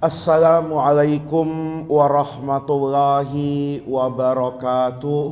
Assalamualaikum warahmatullahi wabarakatuh.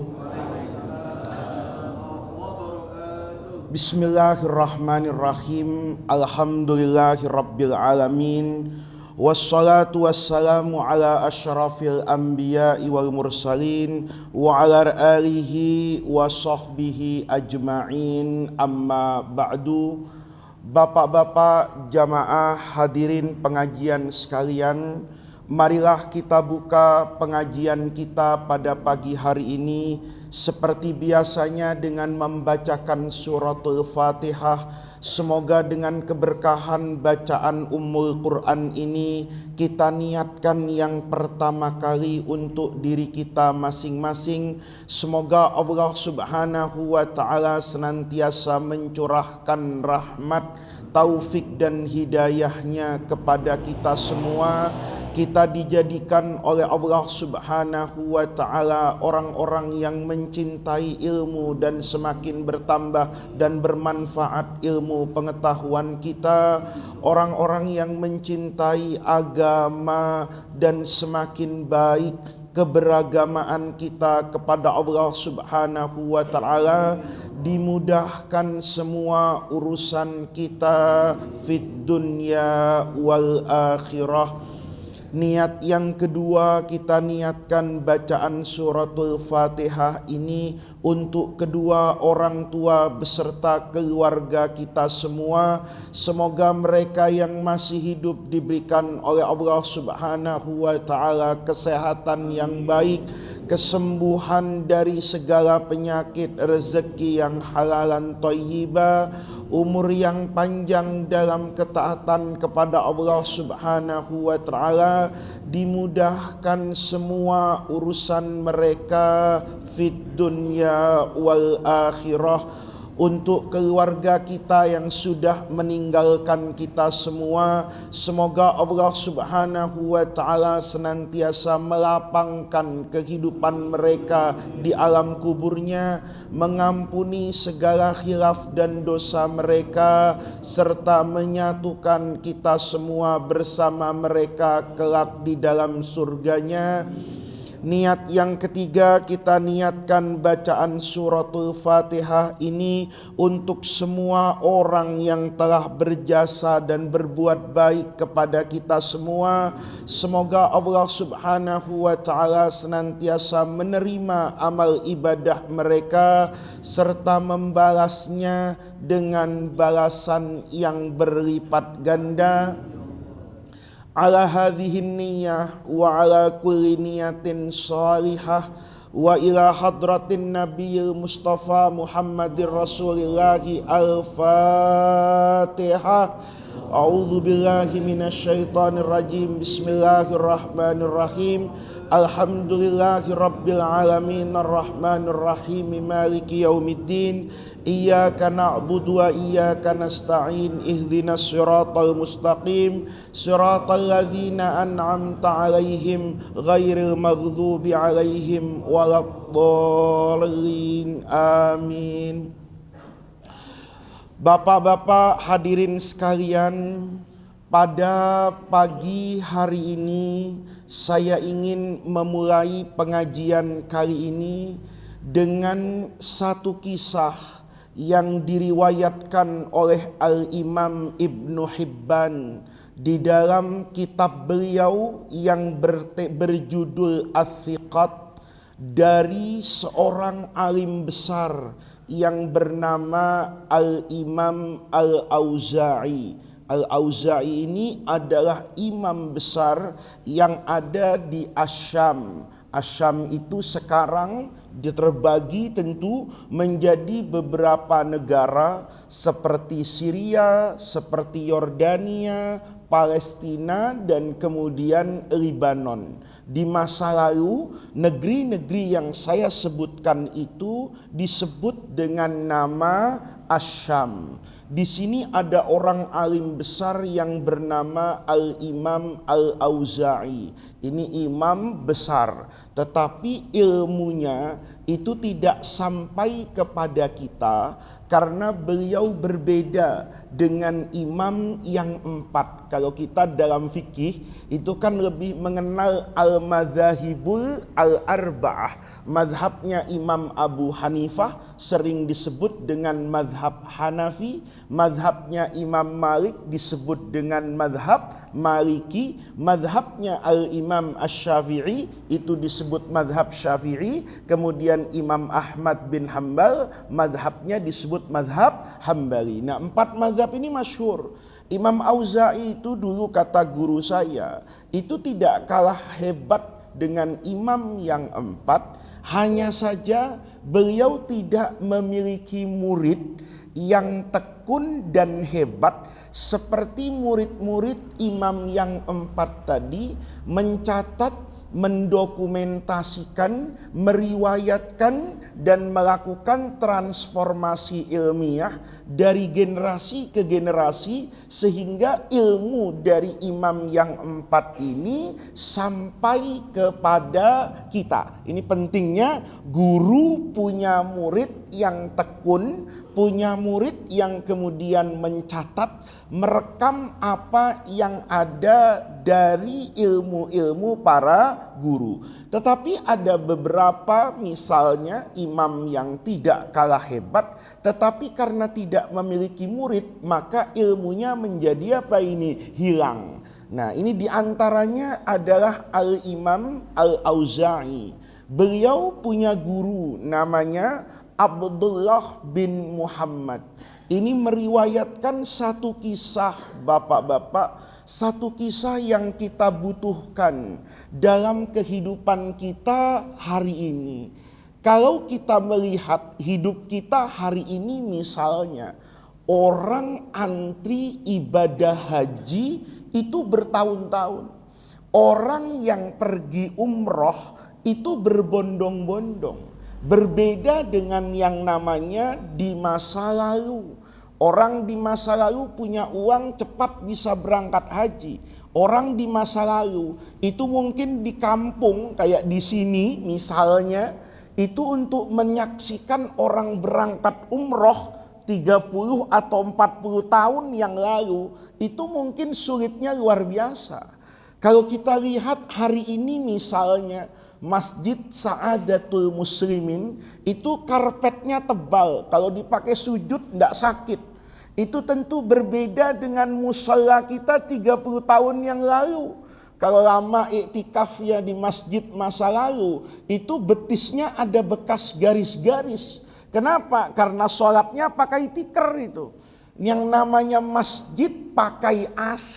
Bismillahirrahmanirrahim. Alhamdulillahirabbil alamin. Wassalatu wassalamu ala asyrafil anbiya'i wal mursalin wa ala alihi wa sahbihi ajma'in. Amma ba'du. Bapak-bapak, jamaah, hadirin pengajian sekalian, marilah kita buka pengajian kita pada pagi hari ini seperti biasanya dengan membacakan suratul Fatihah. Semoga dengan keberkahan bacaan Ummul Quran ini kita niatkan yang pertama kali untuk diri kita masing-masing. Semoga Allah Subhanahu wa ta'ala senantiasa mencurahkan rahmat, taufik dan hidayahnya kepada kita semua. Kita dijadikan oleh Allah Subhanahu wa ta'ala orang-orang yang mencintai ilmu dan semakin bertambah dan bermanfaat ilmu pengetahuan kita, orang-orang yang mencintai agama dan semakin baik keberagamaan kita kepada Allah Subhanahu wa ta'ala. Dimudahkan semua urusan kita fid dunya wal akhirah. Niat yang kedua, kita niatkan bacaan suratul Fatihah ini untuk kedua orang tua beserta keluarga kita semua. Semoga mereka yang masih hidup diberikan oleh Allah Subhanahu wa ta'ala kesehatan yang baik, kesembuhan dari segala penyakit, rezeki yang halalan thayyibah, umur yang panjang dalam ketaatan kepada Allah Subhanahu wa ta'ala, dimudahkan semua urusan mereka fid dunya wal akhirah. Untuk keluarga kita yang sudah meninggalkan kita semua, semoga Allah Subhanahu wa ta'ala senantiasa melapangkan kehidupan mereka di alam kuburnya, mengampuni segala khilaf dan dosa mereka, serta menyatukan kita semua bersama mereka kelak di dalam surganya. Niat yang ketiga, kita niatkan bacaan suratul Fatihah ini untuk semua orang yang telah berjasa dan berbuat baik kepada kita semua. Semoga Allah Subhanahu wa ta'ala senantiasa menerima amal ibadah mereka serta membalasnya dengan balasan yang berlipat ganda. Ala hadhihi niyyah wa ala kulli niyatin salihah wa ila hadratin nabiyil mustafa Muhammadir Rasulillahi al-Fatihah. A'udzu billahi minasyaitonir rajim. Bismillahirrahmanirrahim. Alhamdulillahi rabbil alamin arrahmanir rahim maliki yaumiddin. Iyyaka na'budu wa iyyaka nasta'in. Ihdinas siratal mustaqim, siratal ladzina an'amta 'alaihim ghairil maghdubi 'alaihim waladdallin. Amin. Bapak-bapak, hadirin sekalian, pada pagi hari ini saya ingin memulai pengajian kali ini dengan satu kisah yang diriwayatkan oleh Al-Imam Ibnu Hibban di dalam kitab beliau yang berjudul Ats-Tsiqat, dari seorang alim besar yang bernama Al-Imam Al-Auza'i. Al-Auza'i ini adalah imam besar yang ada di Asyam. Asyam itu sekarang terbagi tentu menjadi beberapa negara seperti Syria, seperti Yordania, Palestina, dan kemudian Lebanon. Di masa lalu, negeri-negeri yang saya sebutkan itu disebut dengan nama Asyam. Di sini ada orang alim besar yang bernama Al-Imam Al-Auza'i. Ini imam besar, tetapi ilmunya itu tidak sampai kepada kita karena beliau berbeda dengan imam yang empat. Kalau kita dalam fikih itu kan lebih mengenal al-madzahibul al-arba'ah. Madhabnya Imam Abu Hanifah sering disebut dengan madhab Hanafi. Madhabnya Imam Malik disebut dengan madhab Maliki. Madhabnya al-Imam Asy-Syafi'i itu disebut madhab Syafi'i. Kemudian Imam Ahmad bin Hambal madhabnya disebut madhab Hambali. Nah, empat madhab ini masyhur. Imam Auza'i itu dulu kata guru saya, itu tidak kalah hebat dengan imam yang empat. Hanya saja beliau tidak memiliki murid yang tekun dan hebat seperti murid-murid imam yang empat tadi, mencatat, mendokumentasikan, meriwayatkan dan melakukan transformasi ilmiah dari generasi ke generasi sehingga ilmu dari imam yang empat ini sampai kepada kita. Ini pentingnya guru punya murid yang tekun, punya murid yang kemudian mencatat, merekam apa yang ada dari ilmu-ilmu para guru. Tetapi ada beberapa misalnya imam yang tidak kalah hebat, tetapi karena tidak memiliki murid maka ilmunya menjadi apa ini? Hilang. Nah, ini diantaranya adalah Al-Imam Al-Auza'i. Beliau punya guru namanya Abdullah bin Muhammad. Ini meriwayatkan satu kisah bapak-bapak, satu kisah yang kita butuhkan dalam kehidupan kita hari ini. Kalau kita melihat hidup kita hari ini misalnya, orang antri ibadah haji itu bertahun-tahun. Orang yang pergi umroh itu berbondong-bondong. Berbeda dengan yang namanya di masa lalu. Orang di masa lalu punya uang cepat bisa berangkat haji. Orang di masa lalu itu mungkin di kampung kayak di sini misalnya, itu untuk menyaksikan orang berangkat umroh 30 atau 40 tahun yang lalu, itu mungkin sulitnya luar biasa. Kalau kita lihat hari ini misalnya, Masjid Sa'adatul Muslimin itu karpetnya tebal, kalau dipakai sujud tidak sakit. Itu tentu berbeda dengan mushola kita 30 tahun yang lalu. Kalau lama iktikaf ya di masjid masa lalu, itu betisnya ada bekas garis-garis. Kenapa? Karena sholatnya pakai tikar itu. Yang namanya masjid pakai AC,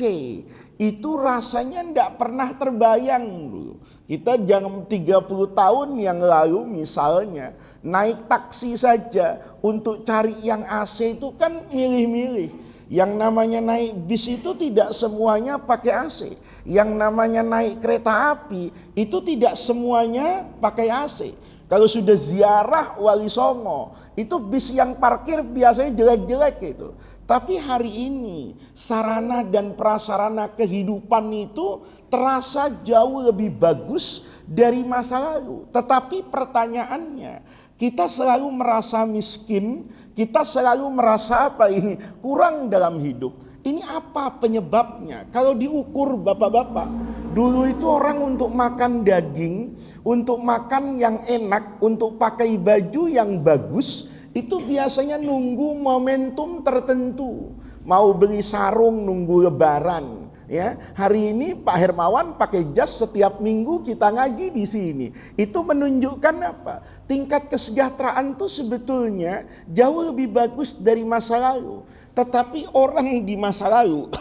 itu rasanya tidak pernah terbayang dulu. Kita jangan 30 tahun yang lalu misalnya, naik taksi saja untuk cari yang AC itu kan milih-milih. Yang namanya naik bis itu tidak semuanya pakai AC. Yang namanya naik kereta api itu tidak semuanya pakai AC. Kalau sudah ziarah Wali Songo, itu bis yang parkir biasanya jelek-jelek gitu. Tapi hari ini sarana dan prasarana kehidupan itu terasa jauh lebih bagus dari masa lalu. Tetapi pertanyaannya, kita selalu merasa miskin, kita selalu merasa apa ini? Kurang dalam hidup. Ini apa penyebabnya? Kalau diukur bapak-bapak, dulu itu orang untuk makan daging, untuk makan yang enak, untuk pakai baju yang bagus, itu biasanya nunggu momentum tertentu. Mau beli sarung nunggu lebaran. Ya, hari ini Pak Hermawan pakai jas setiap minggu kita ngaji di sini. Itu menunjukkan apa? Tingkat kesejahteraan itu sebetulnya jauh lebih bagus dari masa lalu. Tetapi orang di masa lalu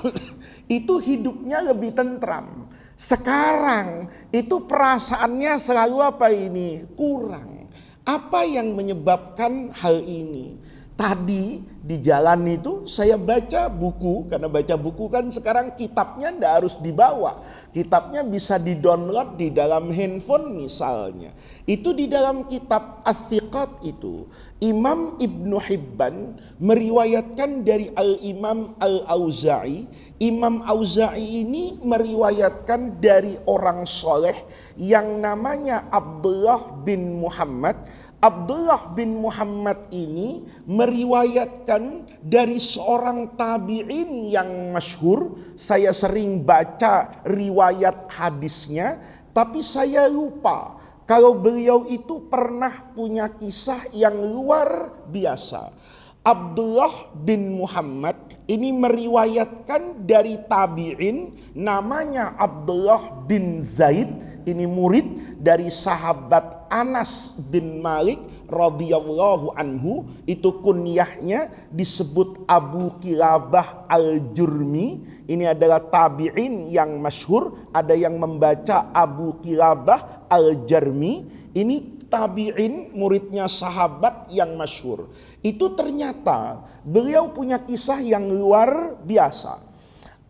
itu hidupnya lebih tentram. Sekarang itu perasaannya selalu apa ini? Kurang. Apa yang menyebabkan hal ini? Tadi di jalan itu saya baca buku, karena baca buku kan sekarang kitabnya tidak harus dibawa. Kitabnya bisa di-download di dalam handphone misalnya. Itu di dalam kitab Ats-Tsiqat itu, Imam Ibnu Hibban meriwayatkan dari Al-Imam Al-Auza'i. Imam Auza'i ini meriwayatkan dari orang soleh yang namanya Abdullah bin Muhammad. Abdullah bin Muhammad ini meriwayatkan dari seorang tabi'in yang masyhur. Saya sering baca riwayat hadisnya, tapi saya lupa kalau beliau itu pernah punya kisah yang luar biasa. Abdullah bin Muhammad ini meriwayatkan dari tabi'in namanya Abdullah bin Zaid. Ini murid dari sahabat Anas bin Malik radhiyallahu anhu. Itu kunyahnya disebut Abu Kilabah al-Jurmi. Ini adalah tabi'in yang masyhur. Ada yang membaca Abu Kilabah al-Jarmi. Ini tabi'in, muridnya sahabat yang masyhur. Itu ternyata beliau punya kisah yang luar biasa.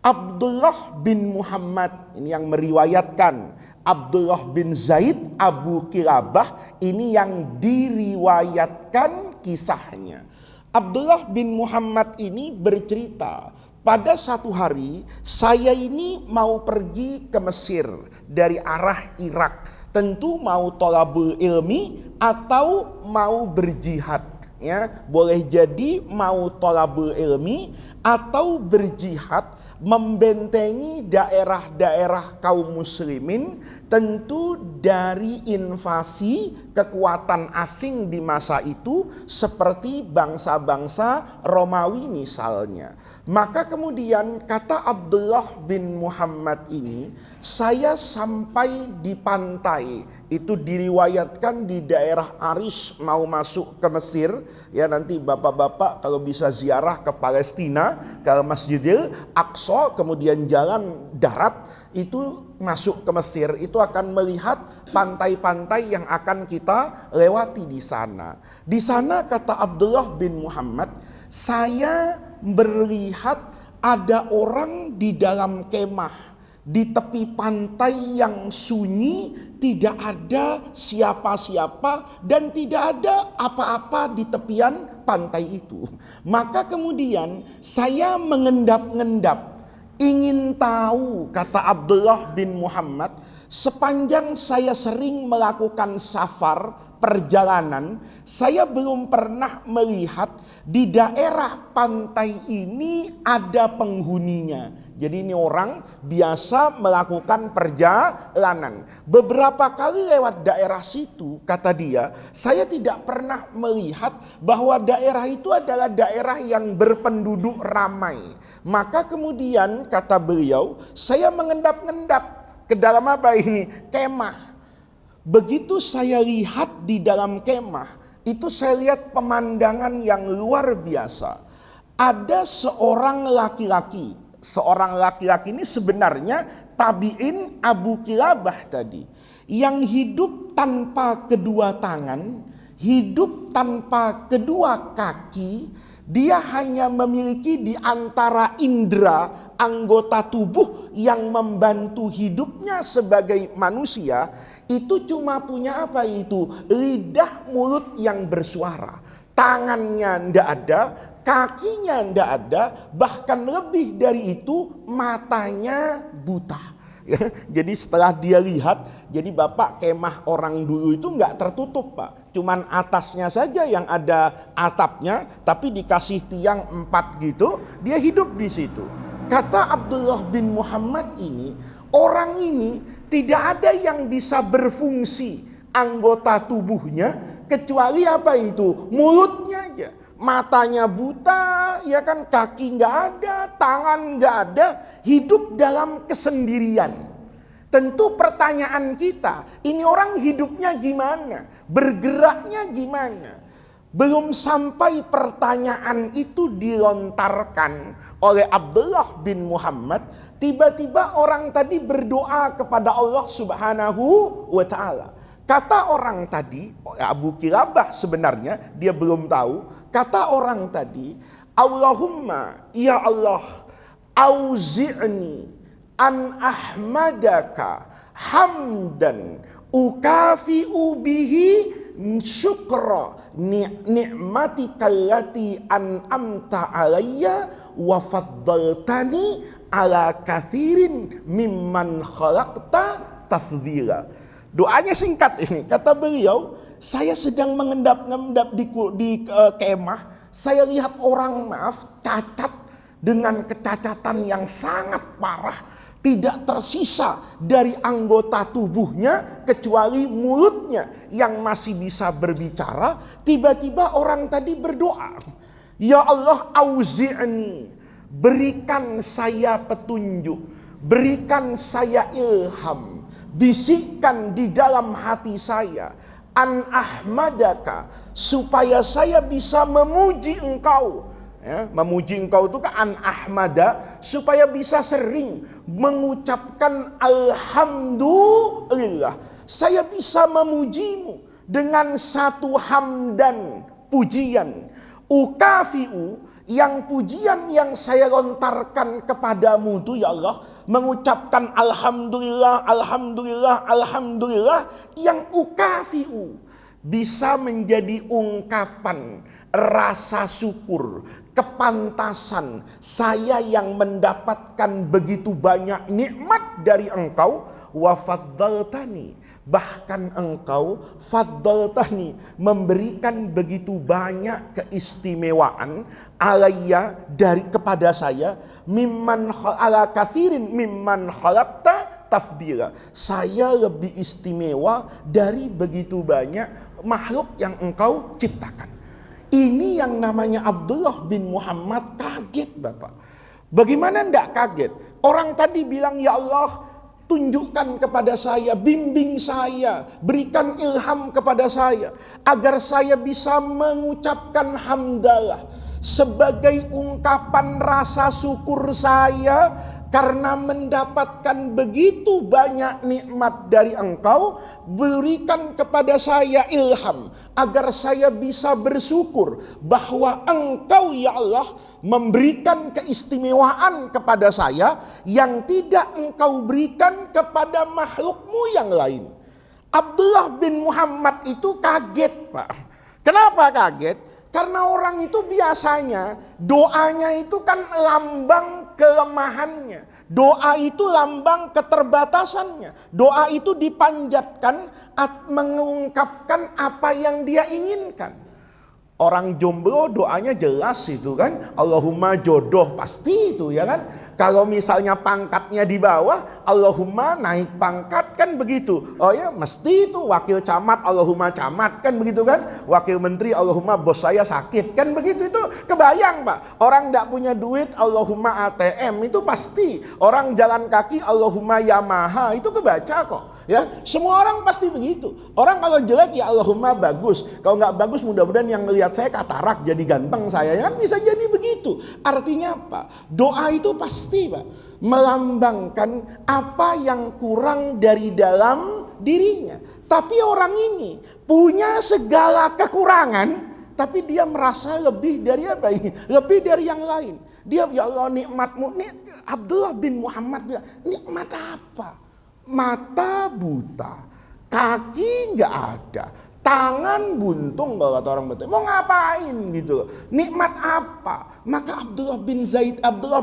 Abdullah bin Muhammad ini yang meriwayatkan, Abdullah bin Zaid Abu Kilabah ini yang diriwayatkan kisahnya. Abdullah bin Muhammad ini bercerita, pada satu hari saya ini mau pergi ke Mesir dari arah Irak. Tentu mau thalabul ilmi atau mau berjihad, ya. Boleh jadi mau thalabul ilmi atau berjihad membentengi daerah-daerah kaum muslimin, tentu dari invasi kekuatan asing di masa itu seperti bangsa-bangsa Romawi misalnya. Maka kemudian kata Abdullah bin Muhammad ini, saya sampai di pantai, itu diriwayatkan di daerah Arish mau masuk ke Mesir. Ya, nanti bapak-bapak kalau bisa ziarah ke Palestina, ke Masjidil Aqsa, kemudian jalan darat itu masuk ke Mesir, itu akan melihat pantai-pantai yang akan kita lewati di sana. Di sana kata Abdullah bin Muhammad, saya melihat ada orang di dalam kemah di tepi pantai yang sunyi, tidak ada siapa-siapa dan tidak ada apa-apa di tepian pantai itu. Maka kemudian saya mengendap-endap, ingin tahu, kata Abdullah bin Muhammad, sepanjang saya sering melakukan safar, perjalanan, saya belum pernah melihat di daerah pantai ini ada penghuninya. Jadi ini orang biasa melakukan perjalanan. Beberapa kali lewat daerah situ, kata dia, saya tidak pernah melihat bahwa daerah itu adalah daerah yang berpenduduk ramai. Maka kemudian kata beliau, saya mengendap-endap ke dalam apa ini? Kemah. Begitu saya lihat di dalam kemah, itu saya lihat pemandangan yang luar biasa. Ada seorang laki-laki. Seorang laki-laki ini sebenarnya tabi'in Abu Kilabah tadi, yang hidup tanpa kedua tangan, hidup tanpa kedua kaki. Dia hanya memiliki di antara indera anggota tubuh yang membantu hidupnya sebagai manusia, itu cuma punya apa itu? Lidah, mulut yang bersuara. Tangannya ndak ada, kakinya ndak ada, bahkan lebih dari itu matanya buta. Ya, jadi setelah dia lihat, jadi bapak kemah orang dulu itu nggak tertutup pak, cuman atasnya saja yang ada atapnya, tapi dikasih tiang 4 gitu, dia hidup di situ. Kata Abdullah bin Muhammad ini, orang ini tidak ada yang bisa berfungsi anggota tubuhnya kecuali apa itu? Mulutnya aja. Matanya buta, ya kan, kaki nggak ada, tangan nggak ada, hidup dalam kesendirian. Tentu pertanyaan kita, ini orang hidupnya gimana? Bergeraknya gimana? Belum sampai pertanyaan itu dilontarkan oleh Abdullah bin Muhammad, tiba-tiba orang tadi berdoa kepada Allah Subhanahu wa ta'ala. Kata orang tadi, Abu Kilabah sebenarnya dia belum tahu. Kata orang tadi, Allahumma ya Allah, auzi'ni an ahmadaka hamdan ukafi'u bihi syukra ni'matika allati an'amta alayya wa faddaltani ala kathirin mimman khalaqta tafdhila. Doanya singkat ini, kata beliau, Saya sedang mengendap-endap di kemah, saya lihat orang cacat dengan kecacatan yang sangat parah, tidak tersisa dari anggota tubuhnya kecuali mulutnya yang masih bisa berbicara. Tiba-tiba orang tadi berdoa, ya Allah auzi'ni, berikan saya petunjuk, berikan saya ilham, bisikkan di dalam hati saya, an ahmadaka, supaya saya bisa memuji engkau. Ya, memuji engkau itu kan an ahmada, supaya bisa sering mengucapkan alhamdulillah. Saya bisa memujimu dengan satu hamdan, pujian. Ukafi'u, yang pujian yang saya lontarkan kepadamu itu ya Allah, mengucapkan alhamdulillah, alhamdulillah, alhamdulillah, yang ukafi'u bisa menjadi ungkapan rasa syukur, kepantasan saya yang mendapatkan begitu banyak nikmat dari engkau. Wa faddaltani, bahkan engkau faddaltani, memberikan begitu banyak keistimewaan alayya, dari kepada saya, mimman ala kathirin mimman khalaqta tafdila, saya lebih istimewa dari begitu banyak makhluk yang engkau ciptakan. Ini yang namanya Abdullah bin Muhammad kaget, Bapak. Bagaimana ndak kaget? Orang tadi bilang, ya Allah, tunjukkan kepada saya, bimbing saya, berikan ilham kepada saya, agar saya bisa mengucapkan hamdalah sebagai ungkapan rasa syukur saya karena mendapatkan begitu banyak nikmat dari engkau. Berikan kepada saya ilham agar saya bisa bersyukur bahwa engkau ya Allah memberikan keistimewaan kepada saya yang tidak engkau berikan kepada makhlukmu yang lain. Abdullah bin Muhammad itu kaget, Pak. Kenapa kaget? Karena orang itu biasanya doanya itu kan lambang kelemahannya. Doa itu lambang keterbatasannya. Doa itu dipanjatkan mengungkapkan apa yang dia inginkan. Orang jomblo doanya jelas itu kan, Allahumma jodoh, pasti itu ya kan. Kalau misalnya pangkatnya di bawah, Allahumma naik pangkat, kan begitu. Oh ya, mesti itu wakil camat, Allahumma camat, kan begitu kan. Wakil menteri, Allahumma bos saya sakit, kan begitu. Itu kebayang, Pak. Orang tidak punya duit, Allahumma ATM, itu pasti. Orang jalan kaki, Allahumma Yamaha, itu kebaca kok. Ya, semua orang pasti begitu. Orang kalau jelek ya Allahumma bagus. Kalau nggak bagus, mudah-mudahan yang melihat saya katarak jadi ganteng saya, kan bisa jadi begitu. Artinya apa? Doa itu pasti, Pak, melambangkan apa yang kurang dari dalam dirinya. Tapi orang ini punya segala kekurangan, tapi dia merasa lebih dari apa ini? Lebih dari yang lain. Dia, ya Allah, nikmatmu. Abdullah bin Muhammad bilang, nikmat apa? Mata buta, kaki nggak ada, tangan buntung, kalau kata orang betul. Mau ngapain gitu? Nikmat apa? Maka Abdullah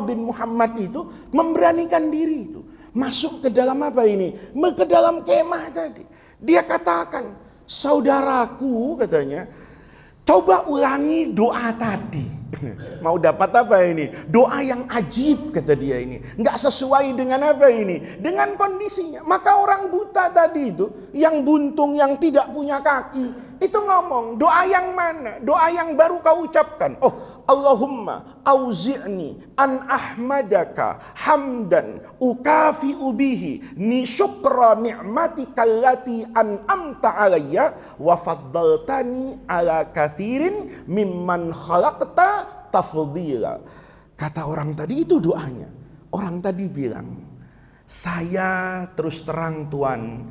bin Muhammad itu memberanikan diri itu masuk ke dalam apa ini? Ke dalam kemah tadi. Dia katakan, saudaraku, katanya, coba ulangi doa tadi. Mau dapat apa ini? Doa yang ajib, kata dia ini. Nggak sesuai dengan apa ini? Dengan kondisinya. Maka orang buta tadi itu, yang buntung, yang tidak punya kaki, itu ngomong, doa yang mana? Doa yang baru kau ucapkan. Oh, Allahumma auzi'ni an ahmadaka hamdan ukafi'u bihi ni syukra ni'matika allati an'amta alayya wa faddaltani ala kathirin mimman khalaqta tafdila. Kata orang tadi, itu doanya. Orang tadi bilang, saya terus terang Tuan,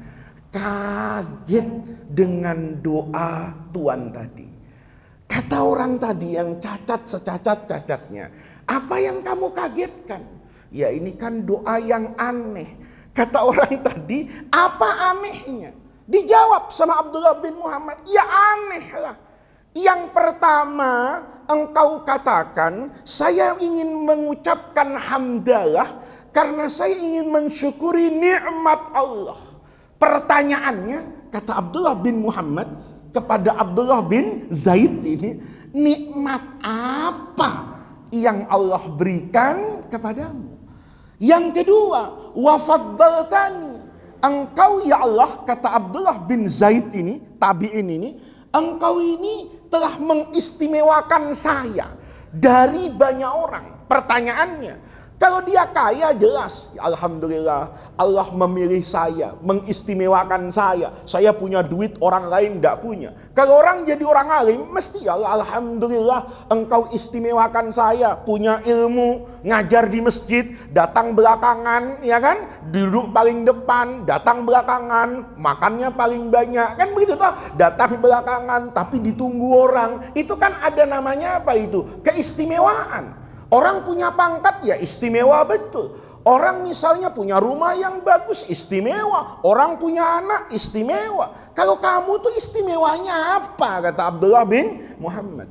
kaget dengan doa Tuan tadi. Kata orang tadi yang cacat secacat-cacatnya, apa yang kamu kagetkan? Ya ini kan doa yang aneh. Kata orang tadi, apa anehnya? Dijawab sama Abdullah bin Muhammad, ya aneh lah. Yang pertama, engkau katakan, saya ingin mengucapkan hamdalah karena saya ingin mensyukuri nikmat Allah. Pertanyaannya, kata Abdullah bin Muhammad, kepada Abdullah bin Zaid ini, nikmat apa yang Allah berikan kepadamu? Yang kedua, wa faddaltani, engkau ya Allah, kata Abdullah bin Zaid ini, tabi'in ini, engkau ini telah mengistimewakan saya dari banyak orang. Pertanyaannya, kalau dia kaya jelas, ya Alhamdulillah Allah memilih saya, mengistimewakan saya punya duit orang lain tidak punya. Kalau orang jadi orang alim, mesti ya Allah, Alhamdulillah engkau istimewakan saya, punya ilmu, ngajar di masjid, datang belakangan, ya kan, duduk paling depan, datang belakangan, makannya paling banyak, kan begitu toh, datang belakangan tapi ditunggu orang, itu kan ada namanya apa itu? Keistimewaan. Orang punya pangkat ya istimewa betul. Orang misalnya punya rumah yang bagus, istimewa. Orang punya anak, istimewa. Kalau kamu tuh istimewanya apa? Kata Abdullah bin Muhammad.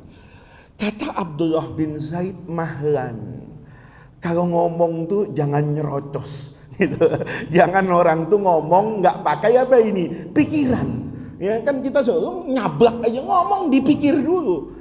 Kata Abdullah bin Zaid, mahlan. Kalau ngomong tuh jangan nyerocos. Gitu. Jangan orang tuh ngomong nggak pakai apa ini? Pikiran. Ya kan kita selalu nyablak aja, ngomong dipikir dulu.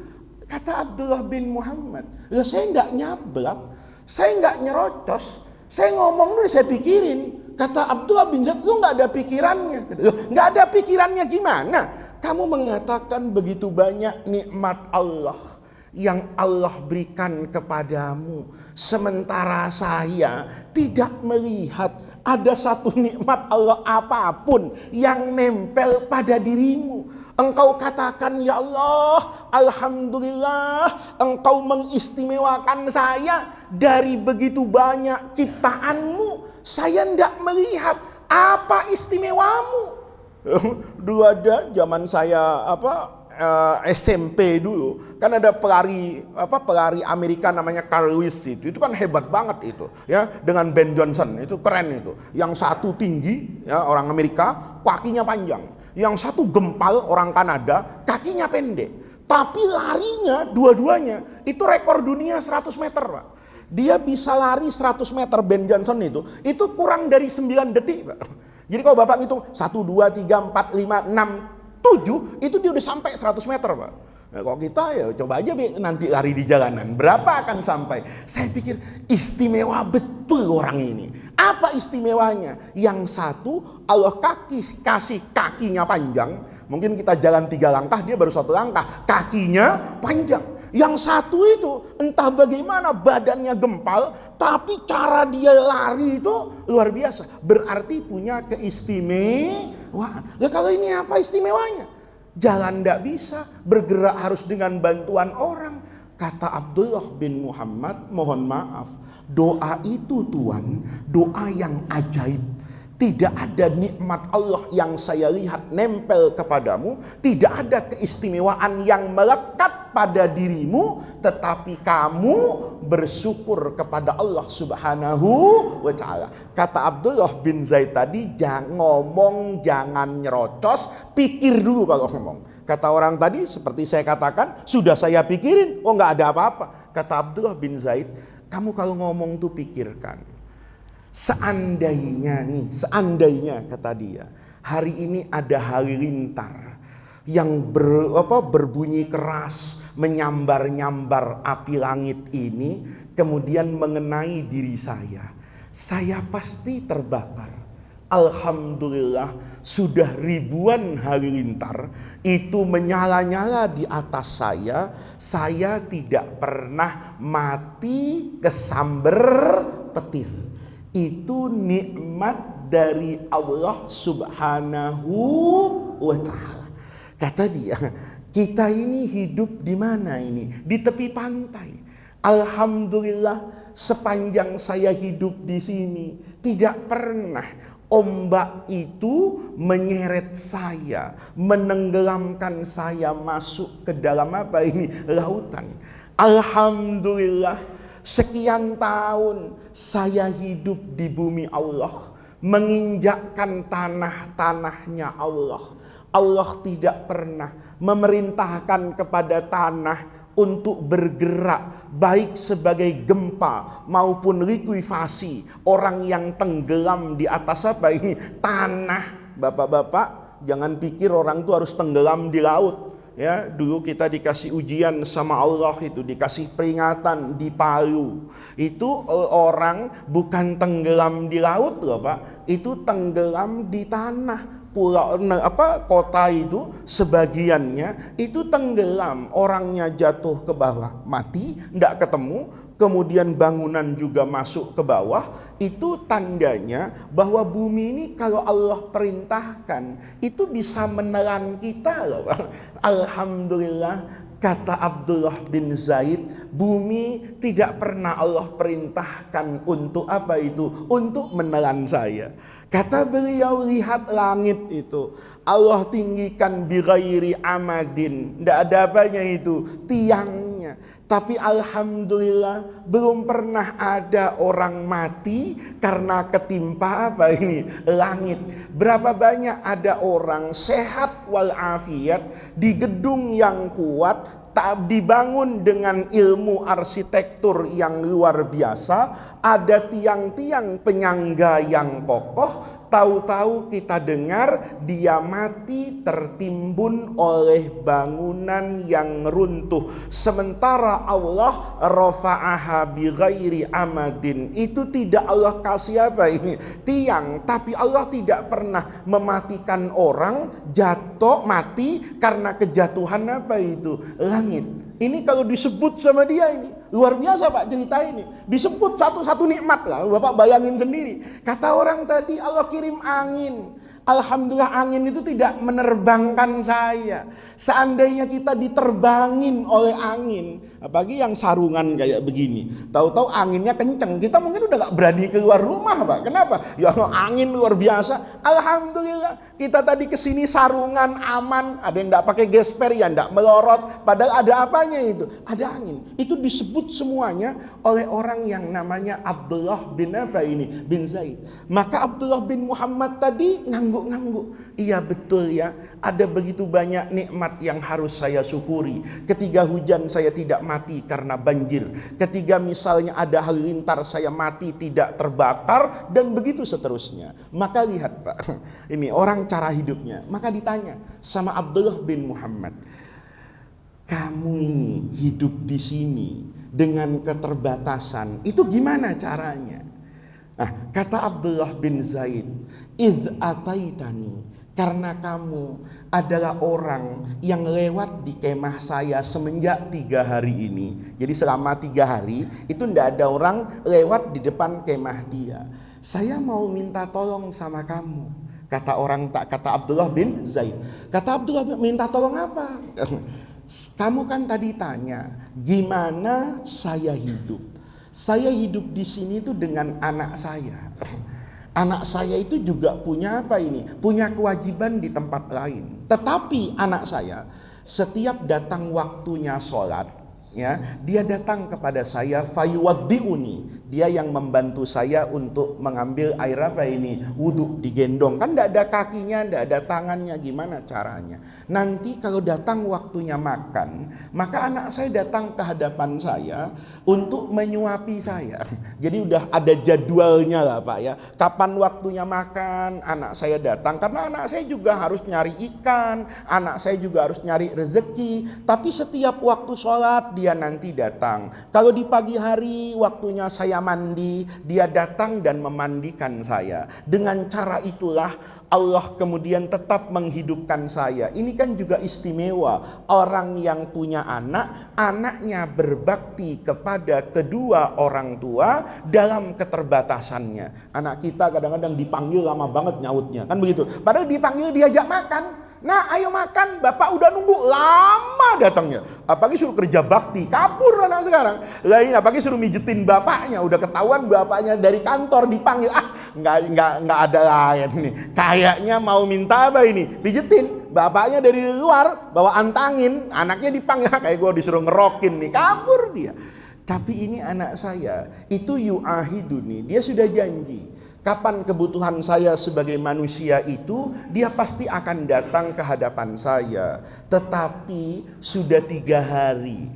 Kata Abdullah bin Muhammad, ya saya nggak nyablak, saya nggak nyerocos, saya ngomong dulu saya pikirin. Kata Abdullah bin Zaid, lu nggak ada pikirannya. Nggak ada pikirannya gimana? Kamu mengatakan begitu banyak nikmat Allah yang Allah berikan kepadamu, sementara saya tidak melihat ada satu nikmat Allah apapun yang nempel pada dirimu. Engkau katakan, ya Allah, Alhamdulillah engkau mengistimewakan saya dari begitu banyak ciptaanmu. Saya tidak melihat apa istimewamu. Dulu ada zaman saya SMP dulu, kan ada pelari Amerika namanya Carl Lewis, itu kan hebat banget itu ya, dengan Ben Johnson, itu keren itu. Yang satu tinggi ya, orang Amerika, kakinya panjang. Yang satu gempal, orang Kanada, kakinya pendek. Tapi larinya dua-duanya itu rekor dunia 100 meter, Pak. Dia bisa lari 100 meter, Ben Johnson itu kurang dari 9 detik, Pak. Jadi kalau Bapak ngitung 1, 2, 3, 4, 5, 6, 7, itu dia udah sampai 100 meter, Pak. Nah, kalau kita ya coba aja nanti lari di jalanan, berapa akan sampai? Saya pikir istimewa betul orang ini. Apa istimewanya? Yang satu, Allah kasih kakinya panjang. Mungkin kita jalan 3 langkah, dia baru 1 langkah. Kakinya panjang. Yang satu itu entah bagaimana badannya gempal, tapi cara dia lari itu luar biasa. Berarti punya keistimewaan. Ya kalau ini apa istimewanya? Jalan tidak bisa, bergerak harus dengan bantuan orang. Kata Abdullah bin Muhammad, mohon maaf, doa itu Tuhan, doa yang ajaib. Tidak ada nikmat Allah yang saya lihat nempel kepadamu, tidak ada keistimewaan yang melekat pada dirimu, tetapi kamu bersyukur kepada Allah Subhanahu wa ta'ala. Kata Abdullah bin Zaid tadi, jangan ngomong, jangan nyerocos, pikir dulu kalau ngomong. Kata orang tadi, seperti saya katakan, sudah saya pikirin, oh nggak ada apa-apa. Kata Abdullah bin Zaid, kamu kalau ngomong tuh pikirkan. Seandainya kata dia, hari ini ada halilintar yang berbunyi keras, menyambar-nyambar api langit ini, kemudian mengenai diri saya pasti terbakar. Alhamdulillah sudah ribuan halilintar itu menyala-nyala di atas saya tidak pernah mati kesamber petir. Itu nikmat dari Allah Subhanahu wa ta'ala. Kata dia, kita ini hidup di mana ini? Di tepi pantai. Alhamdulillah sepanjang saya hidup di sini tidak pernah ombak itu menyeret saya, menenggelamkan saya masuk ke dalam lautan. Alhamdulillah sekian tahun saya hidup di bumi Allah, menginjakkan tanah-tanahnya Allah. Allah tidak pernah memerintahkan kepada tanah untuk bergerak, baik sebagai gempa maupun likuifasi, orang yang tenggelam di atas tanah. Bapak-bapak, Jangan pikir orang itu harus tenggelam di laut. Ya, dulu kita dikasih ujian sama Allah itu, dikasih peringatan di Palu. Itu orang bukan tenggelam di laut loh Pak, itu tenggelam di tanah. Pulau kota itu sebagiannya itu tenggelam, orangnya jatuh ke bawah, mati, tidak ketemu, kemudian bangunan juga masuk ke bawah. Itu tandanya bahwa bumi ini kalau Allah perintahkan itu bisa menelan kita loh. Alhamdulillah, kata Abdullah bin Zaid, bumi tidak pernah Allah perintahkan untuk apa itu? Untuk menelan saya. Kata beliau, lihat langit itu, Allah tinggikan bighairi amadin, tidak ada apanya itu, tiangnya. Tapi alhamdulillah belum pernah ada orang mati karena ketimpa apa ini? Langit. Berapa banyak ada orang sehat walafiat di gedung yang kuat, tak dibangun dengan ilmu arsitektur yang luar biasa, ada tiang-tiang penyangga yang kokoh, tahu-tahu kita dengar dia mati tertimbun oleh bangunan yang runtuh. Sementara Allah rafa'aha bighairi amadin, itu tidak Allah kasih apa ini? Tiang. Tapi Allah tidak pernah mematikan orang jatuh mati karena kejatuhan apa itu? Langit. Ini kalau disebut sama dia ini luar biasa Pak cerita ini. Disebut satu-satu nikmat lah. Bapak bayangin sendiri. Kata orang tadi Allah kirim angin. Alhamdulillah angin itu tidak menerbangkan saya. Seandainya kita diterbangin oleh angin, apalagi yang sarungan kayak begini, tahu-tahu anginnya kenceng, kita mungkin udah gak berani keluar rumah Pak. Kenapa? Ya angin luar biasa. Alhamdulillah kita tadi kesini sarungan aman, ada yang gak pakai gesper, ya gak melorot, padahal ada apanya itu? Ada angin. Itu disebut semuanya oleh orang yang namanya Abdullah bin apa ini? Bin Zaid. Maka Abdullah bin Muhammad tadi ngangguk-ngangguk. Iya betul ya, ada begitu banyak nikmat yang harus saya syukuri. Ketika hujan saya tidak mati karena banjir. Ketika misalnya ada halilintar saya mati tidak terbakar, dan begitu seterusnya. Maka lihat Pak, ini orang cara hidupnya. Maka ditanya sama Abdullah bin Muhammad, kamu ini hidup di sini dengan keterbatasan, itu gimana caranya? Nah, kata Abdullah bin Zaid, idh ataitani, karena kamu adalah orang yang lewat di kemah saya semenjak 3 hari ini. Jadi selama 3 hari itu tidak ada orang lewat di depan kemah dia. Saya mau minta tolong sama kamu. Kata Abdullah bin Zaid. Kata Abdullah, minta tolong apa? Kamu kan tadi tanya, gimana saya hidup? Saya hidup di sini itu dengan anak saya. Anak saya itu juga punya apa ini? Punya kewajiban di tempat lain. Tetapi anak saya setiap datang waktunya sholat, ya, dia datang kepada saya, fayuwaddi'uni, dia yang membantu saya untuk mengambil air apa ini? Wudhu, digendong. Kan tidak ada kakinya, tidak ada tangannya, gimana caranya? Nanti kalau datang waktunya makan, maka anak saya datang ke hadapan saya untuk menyuapi saya. Jadi udah ada jadwalnya lah Pak ya. Kapan waktunya makan, anak saya datang. Karena anak saya juga harus nyari ikan, anak saya juga harus nyari rezeki. Tapi setiap waktu sholat dia nanti datang. Kalau di pagi hari waktunya saya mandi, dia datang dan memandikan saya. Dengan cara itulah Allah kemudian tetap menghidupkan saya. Ini kan juga istimewa. Orang yang punya anak, anaknya berbakti kepada kedua orang tua dalam keterbatasannya. Anak kita kadang-kadang dipanggil lama banget nyautnya, kan begitu. Padahal dipanggil diajak makan. Nah ayo makan, bapak udah nunggu, lama datangnya. Apalagi suruh kerja bakti, kabur anak sekarang. Lain, apalagi suruh mijetin bapaknya, udah ketahuan bapaknya dari kantor dipanggil. Nggak ada lain nih. Kayaknya mau minta apa ini? Pijetin. Bapaknya dari luar bawa antangin, anaknya dipanggil, kayak gue disuruh ngerokin nih, kabur dia. Tapi ini anak saya, itu yu'ahiduni, dia sudah janji. Kapan kebutuhan saya sebagai manusia itu, dia pasti akan datang ke hadapan saya. Tetapi sudah 3 hari,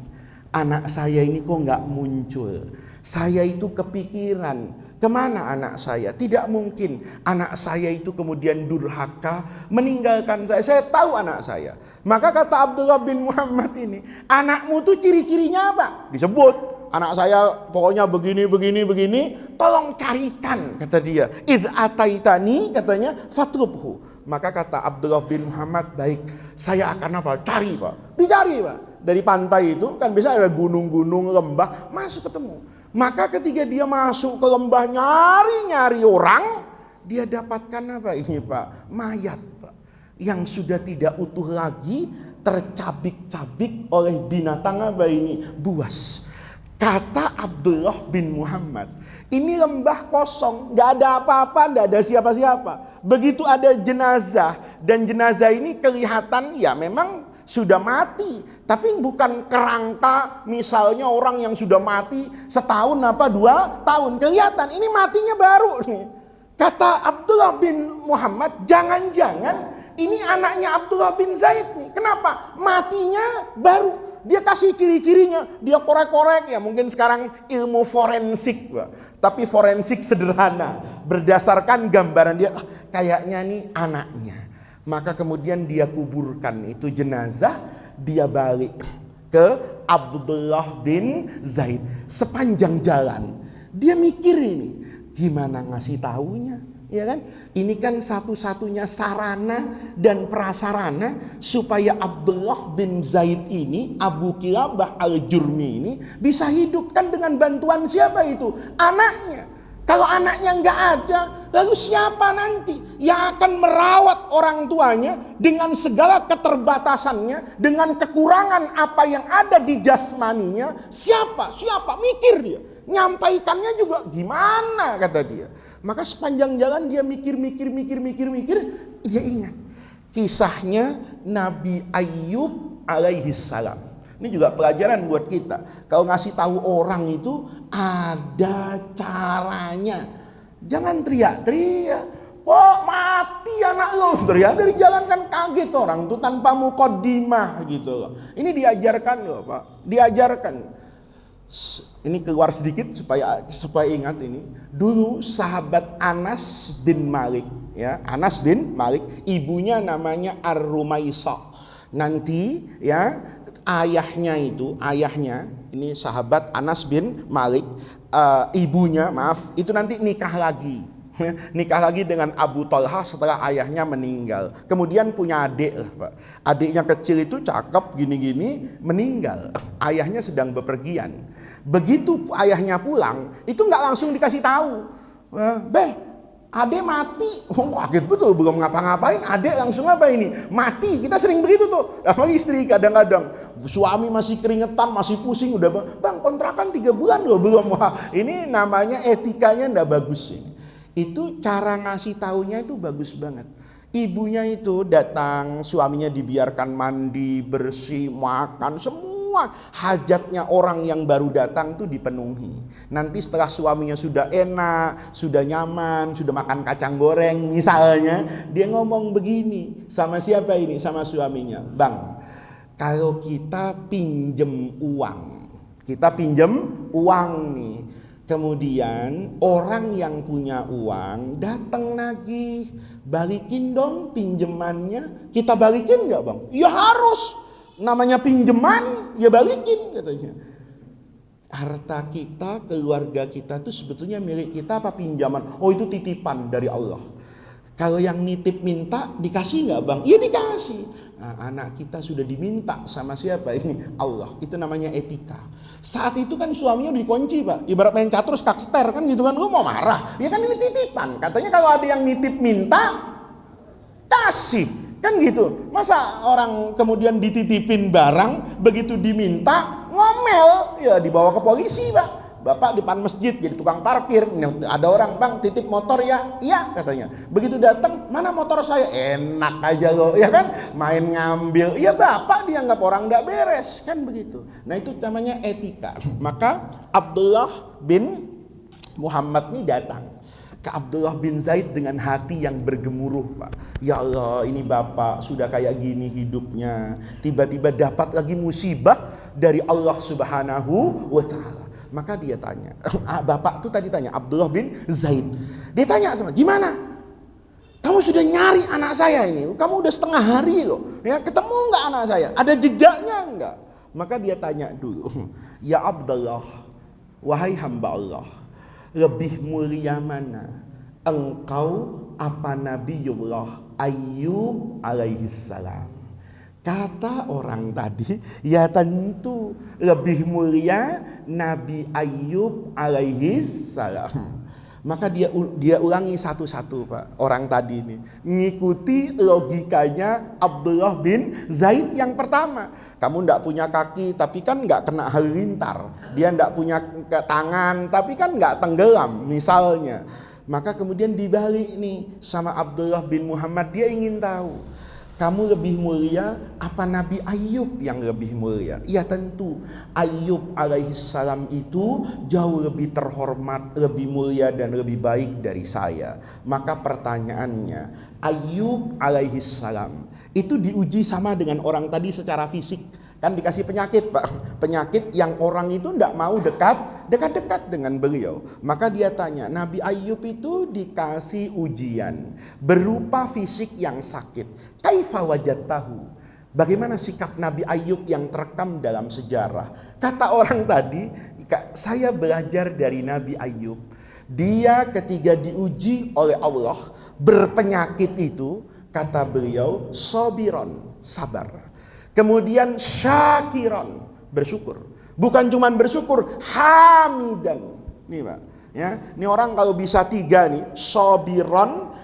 anak saya ini kok nggak muncul. Saya itu kepikiran, kemana anak saya? Tidak mungkin anak saya itu kemudian durhaka meninggalkan saya. Saya tahu anak saya. Maka kata Abdullah bin Muhammad ini, anakmu tuh ciri-cirinya apa? Disebut. Anak saya pokoknya begini, tolong carikan, kata dia. Idh ataitani, katanya, fatrubhu. Maka kata Abdullah bin Muhammad, baik, saya akan apa? Cari, Pak. Dicari, Pak. Dari pantai itu, kan bisa ada gunung-gunung, lembah, masuk ketemu. Maka ketika dia masuk ke lembah, nyari orang, dia dapatkan apa ini, Pak? Mayat, Pak. Yang sudah tidak utuh lagi, tercabik-cabik oleh binatang apa ini? Buas. Kata Abdullah bin Muhammad, ini lembah kosong, gak ada apa-apa, gak ada siapa-siapa. Begitu ada jenazah, dan jenazah ini kelihatan ya memang sudah mati. Tapi bukan kerangka misalnya orang yang sudah mati setahun apa 2 tahun. Kelihatan ini matinya baru nih. Kata Abdullah bin Muhammad, jangan-jangan ini anaknya Abdullah bin Zaid nih. Kenapa? Matinya baru. Dia kasih ciri-cirinya, dia korek-korek ya, mungkin sekarang ilmu forensik, Pak. Tapi forensik sederhana, berdasarkan gambaran dia, kayaknya nih anaknya. Maka kemudian dia kuburkan itu jenazah, dia balik ke Abdullah bin Zaid. Sepanjang jalan dia mikir ini, gimana ngasih taunya? Ya kan? Ini kan satu-satunya sarana dan prasarana supaya Abdullah bin Zaid ini, Abu Kilabah al-Jurmi ini bisa hidup kan dengan bantuan siapa itu? Anaknya. Kalau anaknya nggak ada, lalu siapa nanti yang akan merawat orang tuanya dengan segala keterbatasannya, dengan kekurangan apa yang ada di jasmaninya? Siapa? Mikir dia. Nyampaikannya juga gimana, kata dia. Maka sepanjang jalan dia mikir, dia ingat kisahnya Nabi Ayyub alaihi salam. Ini juga pelajaran buat kita. Kalau ngasih tahu orang itu ada caranya. Jangan teriak-teriak. Wah, mati anak lo. Teriak dari jalan kan kaget orang tuh tanpa muqaddimah gitu loh. Ini diajarkan loh, Pak. Diajarkan. Ini keluar sedikit supaya ingat ini. Dulu sahabat Anas bin Malik, ya, Anas bin Malik, ibunya namanya Ar-Rumaisa. Nanti ya ayahnya ini sahabat Anas bin Malik, ibunya itu nanti nikah lagi. Nikah lagi dengan Abu Talha setelah ayahnya meninggal. Kemudian punya adik lah, Pak. Adiknya kecil itu cakep gini-gini, meninggal. Ayahnya sedang bepergian. Begitu ayahnya pulang, itu nggak langsung dikasih tahu. Beh, adek mati. Kaget betul, belum ngapa-ngapain, adek langsung apa ini? Mati. Kita sering begitu tuh. Apa istri kadang-kadang suami masih keringetan, masih pusing, udah bang kontrakan 3 bulan loh belum. Wah, ini namanya etikanya nggak bagus sih. Itu cara ngasih taunya itu bagus banget. Ibunya itu datang, suaminya dibiarkan mandi, bersih, makan, semua hajatnya orang yang baru datang tuh dipenuhi. Nanti setelah suaminya sudah enak, sudah nyaman, sudah makan kacang goreng misalnya, dia ngomong begini sama siapa ini? Sama suaminya. Bang, kalau kita pinjem uang nih. Kemudian orang yang punya uang datang nagih, balikin dong pinjemannya. Kita balikin nggak, Bang? Ya harus. Namanya pinjeman, ya balikin katanya. Harta kita, keluarga kita itu sebetulnya milik kita apa pinjaman? Oh, itu titipan dari Allah. Kalau yang nitip minta dikasih nggak, Bang? Iya dikasih. Nah, anak kita sudah diminta sama siapa ini? Allah. Itu namanya etika. Saat itu kan suaminya udah dikunci, Pak. Ibarat main catur skakster kan gitu kan. Lu mau marah? Ya kan ini titipan. Katanya kalau ada yang nitip minta, kasih. Kan gitu. Masa orang kemudian dititipin barang, begitu diminta, ngomel. Ya dibawa ke polisi, Pak. Bapak di depan masjid jadi tukang parkir, ada orang, bang titip motor ya, iya katanya. Begitu datang, mana motor saya? Enak aja loh, ya kan? Main ngambil, ya bapak dianggap orang nggak beres, kan begitu. Nah itu namanya etika. Maka Abdullah bin Muhammad ini datang ke Abdullah bin Zaid dengan hati yang bergemuruh, Pak. Ya Allah, ini bapak sudah kayak gini hidupnya, tiba-tiba dapat lagi musibah dari Allah Subhanahu wa Ta'ala. Maka dia tanya, bapak tuh tadi tanya, Abdullah bin Zaid. Dia tanya sama, gimana? Kamu sudah nyari anak saya ini, kamu udah setengah hari loh, ya ketemu nggak anak saya? Ada jejaknya nggak? Maka dia tanya dulu, ya Abdullah, wahai hamba Allah, lebih mulia mana? Engkau apa Nabiullah Ayyub alaihissalam? Kata orang tadi, ya tentu lebih mulia Nabi Ayyub alaihissalam. Maka dia ulangi satu-satu, Pak. Orang tadi ini ngikuti logikanya Abdullah bin Zaid yang pertama. Kamu ndak punya kaki tapi kan nggak kena halilintar. Dia ndak punya tangan tapi kan nggak tenggelam misalnya. Maka kemudian dibalik nih sama Abdullah bin Muhammad, dia ingin tahu, kamu lebih mulia apa Nabi Ayyub yang lebih mulia? Ya tentu Ayyub alaihissalam itu jauh lebih terhormat, lebih mulia dan lebih baik dari saya. Maka pertanyaannya, Ayyub alaihissalam itu diuji sama dengan orang tadi secara fisik. Kan dikasih penyakit, Pak. Penyakit yang orang itu tidak mau dekat-dekat dengan beliau. Maka dia tanya, Nabi Ayyub itu dikasih ujian berupa fisik yang sakit. Kaifa wajadtahu? Bagaimana sikap Nabi Ayyub yang terekam dalam sejarah? Kata orang tadi, saya belajar dari Nabi Ayyub. Dia ketika diuji oleh Allah berpenyakit itu, kata beliau, sabiron, sabar. Kemudian syakiran, bersyukur. Bukan cuma bersyukur, hamidan. Nih Pak, ya. Ini orang kalau bisa tiga nih, sabiran,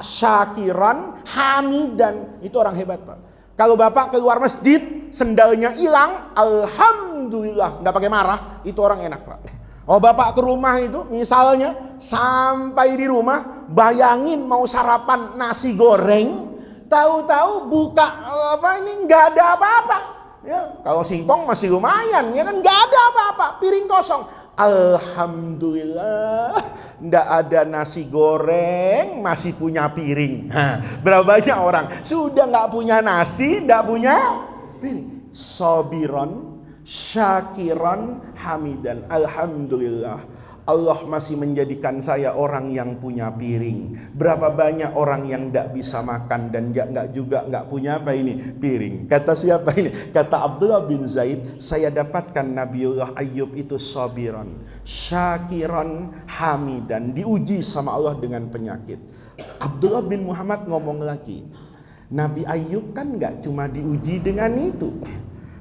syakiran, hamidan, itu orang hebat, Pak. Kalau Bapak keluar masjid, sendalnya hilang, alhamdulillah, enggak pakai marah, itu orang enak, Pak. Oh, Bapak ke rumah itu misalnya sampai di rumah, bayangin mau sarapan nasi goreng, tahu-tahu buka nggak ada apa-apa. Ya, kalau singkong masih lumayan, ya kan nggak ada apa-apa, piring kosong. Alhamdulillah, nggak ada nasi goreng, masih punya piring. Berapa banyak orang sudah nggak punya nasi, nggak punya piring. Sabiron, syakiran, hamidan. Alhamdulillah, Allah masih menjadikan saya orang yang punya piring. Berapa banyak orang yang tidak bisa makan dan nggak punya piring. Kata siapa ini? Kata Abdullah bin Zaid, saya dapatkan Nabiullah Ayyub itu sabiran, syakiran, hamidan, diuji sama Allah dengan penyakit. Abdullah bin Muhammad ngomong lagi, Nabi Ayyub kan nggak cuma diuji dengan itu,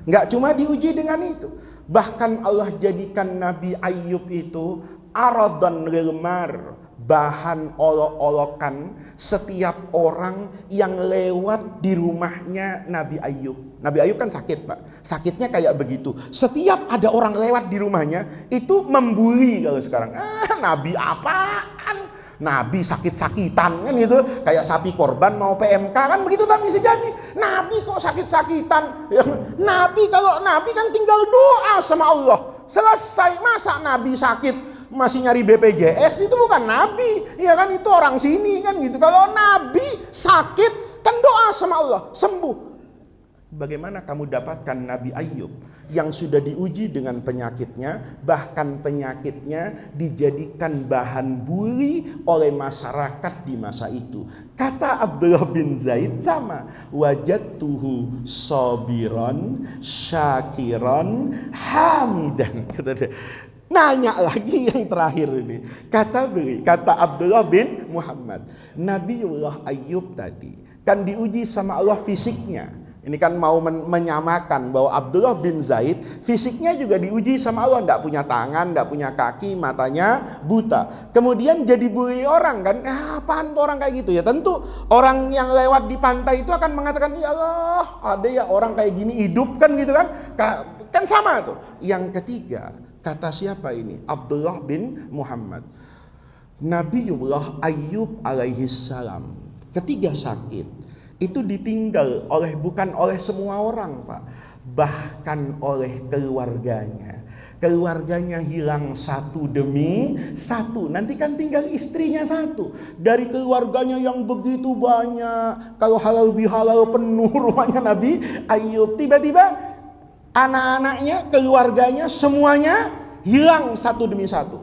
nggak cuma diuji dengan itu. Bahkan Allah jadikan Nabi Ayyub itu aradan lilmar, bahan olok-olokan setiap orang yang lewat di rumahnya Nabi Ayyub. Nabi Ayyub kan sakit, Pak. Sakitnya kayak begitu. Setiap ada orang lewat di rumahnya itu membuli kalau sekarang. Nabi apaan? Nabi sakit-sakitan kan gitu, kayak sapi korban mau PMK kan begitu, tapi bisa jadi Nabi kok sakit-sakitan. Nabi kan tinggal doa sama Allah selesai. Masa Nabi sakit masih nyari BPJS? Itu bukan Nabi, ya kan, itu orang sini kan gitu. Kalau Nabi sakit kan doa sama Allah sembuh. Bagaimana kamu dapatkan Nabi Ayyub yang sudah diuji dengan penyakitnya, bahkan penyakitnya dijadikan bahan buli oleh masyarakat di masa itu. Kata Abdullah bin Zaid sama, wajadtuhu sabiran, syakiran, hamidan. Nanya lagi yang terakhir ini. Kata Abdullah bin Muhammad, Nabiullah Ayyub tadi kan diuji sama Allah fisiknya. Ini kan mau menyamakan bahwa Abdullah bin Zaid fisiknya juga diuji sama Allah, tidak punya tangan, tidak punya kaki, matanya buta. Kemudian jadi bully orang kan, apaan tuh orang kayak gitu ya? Tentu orang yang lewat di pantai itu akan mengatakan, ya Allah, ada ya orang kayak gini hidup kan gitu kan? Kan sama tuh. Yang ketiga, kata siapa ini? Abdullah bin Muhammad. Nabiullah Ayyub alaihissalam ketika sakit itu ditinggal bukan oleh semua orang, Pak, bahkan oleh keluarganya. Keluarganya hilang satu demi satu. Nanti kan tinggal istrinya satu. Dari keluarganya yang begitu banyak, kalau halal bihalal penuh rumahnya Nabi Ayyub, tiba-tiba anak-anaknya, keluarganya semuanya hilang satu demi satu.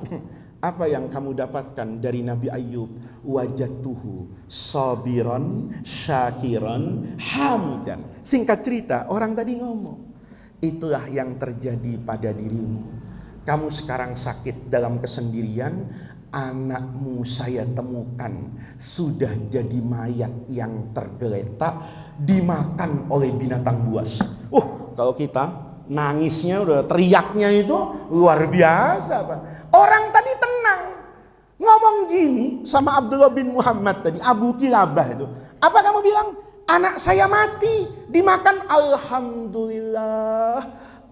Apa yang kamu dapatkan dari Nabi Ayub? Wajadtuhu sabiran syakiran hamidan. Singkat cerita, orang tadi ngomong, itulah yang terjadi pada dirimu. Kamu sekarang sakit dalam kesendirian, anakmu saya temukan sudah jadi mayat yang tergeletak dimakan oleh binatang buas. Kalau kita nangisnya udah, teriaknya itu luar biasa, Pak. Orang tadi tenang ngomong gini sama Abdullah bin Muhammad tadi, Abu Kilabah itu. Apa kamu bilang? Anak saya mati dimakan. Alhamdulillah,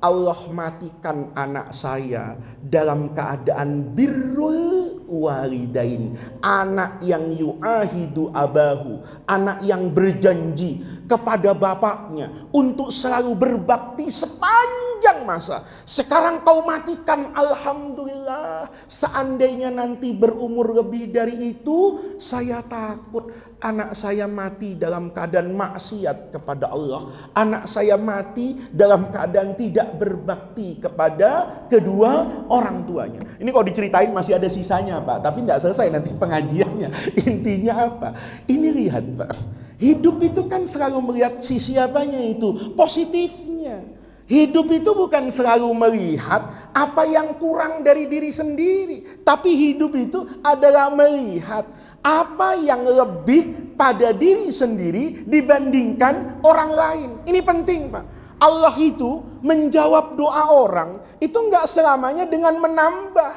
Allah matikan anak saya dalam keadaan birrul walidain. Anak yang yu'ahidu abahu, anak yang berjanji kepada bapaknya untuk selalu berbakti sepanjang masa. Sekarang kau matikan, alhamdulillah. Seandainya nanti berumur lebih dari itu, saya takut anak saya mati dalam keadaan maksiat kepada Allah. Anak saya mati dalam keadaan tidak berbakti kepada kedua orang tuanya. Ini kalau diceritain masih ada sisanya, Pak, tapi tidak selesai nanti pengajiannya. Intinya apa? Ini lihat, Pak, hidup itu kan selalu melihat sisi apanya itu? Positifnya. Hidup itu bukan selalu melihat apa yang kurang dari diri sendiri, tapi hidup itu adalah melihat apa yang lebih pada diri sendiri dibandingkan orang lain. Ini penting, Pak. Allah itu menjawab doa orang itu enggak selamanya dengan menambah.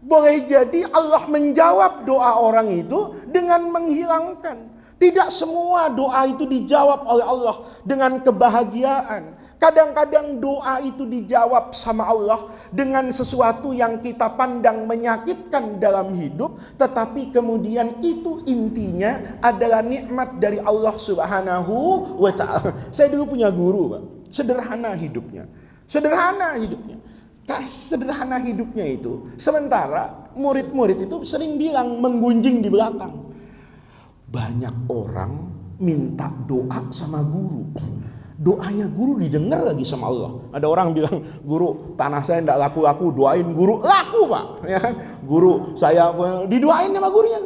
Boleh jadi Allah menjawab doa orang itu dengan menghilangkan. Tidak semua doa itu dijawab oleh Allah dengan kebahagiaan. Kadang-kadang doa itu dijawab sama Allah dengan sesuatu yang kita pandang menyakitkan dalam hidup, tetapi kemudian itu intinya adalah nikmat dari Allah Subhanahu wa ta'ala. Saya dulu punya guru, Pak. Sederhana hidupnya. Sederhana hidupnya itu. Sementara murid-murid itu sering bilang, menggunjing di belakang. Banyak orang minta doa sama guru. Doanya guru didengar lagi sama Allah. Ada orang bilang, guru tanah saya tidak laku-laku, doain guru. Laku, Pak, ya kan? Guru saya didoain sama gurunya.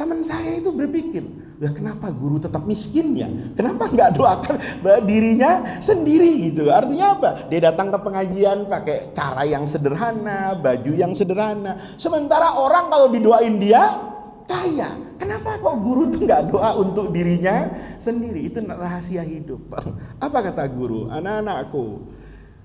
Teman saya itu berpikir, lah kenapa guru tetap miskin ya? Kenapa nggak doakan dirinya sendiri gitu? Artinya apa? Dia datang ke pengajian pakai cara yang sederhana, baju yang sederhana. Sementara orang kalau didoain dia kaya. Kenapa kok guru tuh nggak doa untuk dirinya sendiri? Itu rahasia hidup. Apa kata guru? Anak-anakku,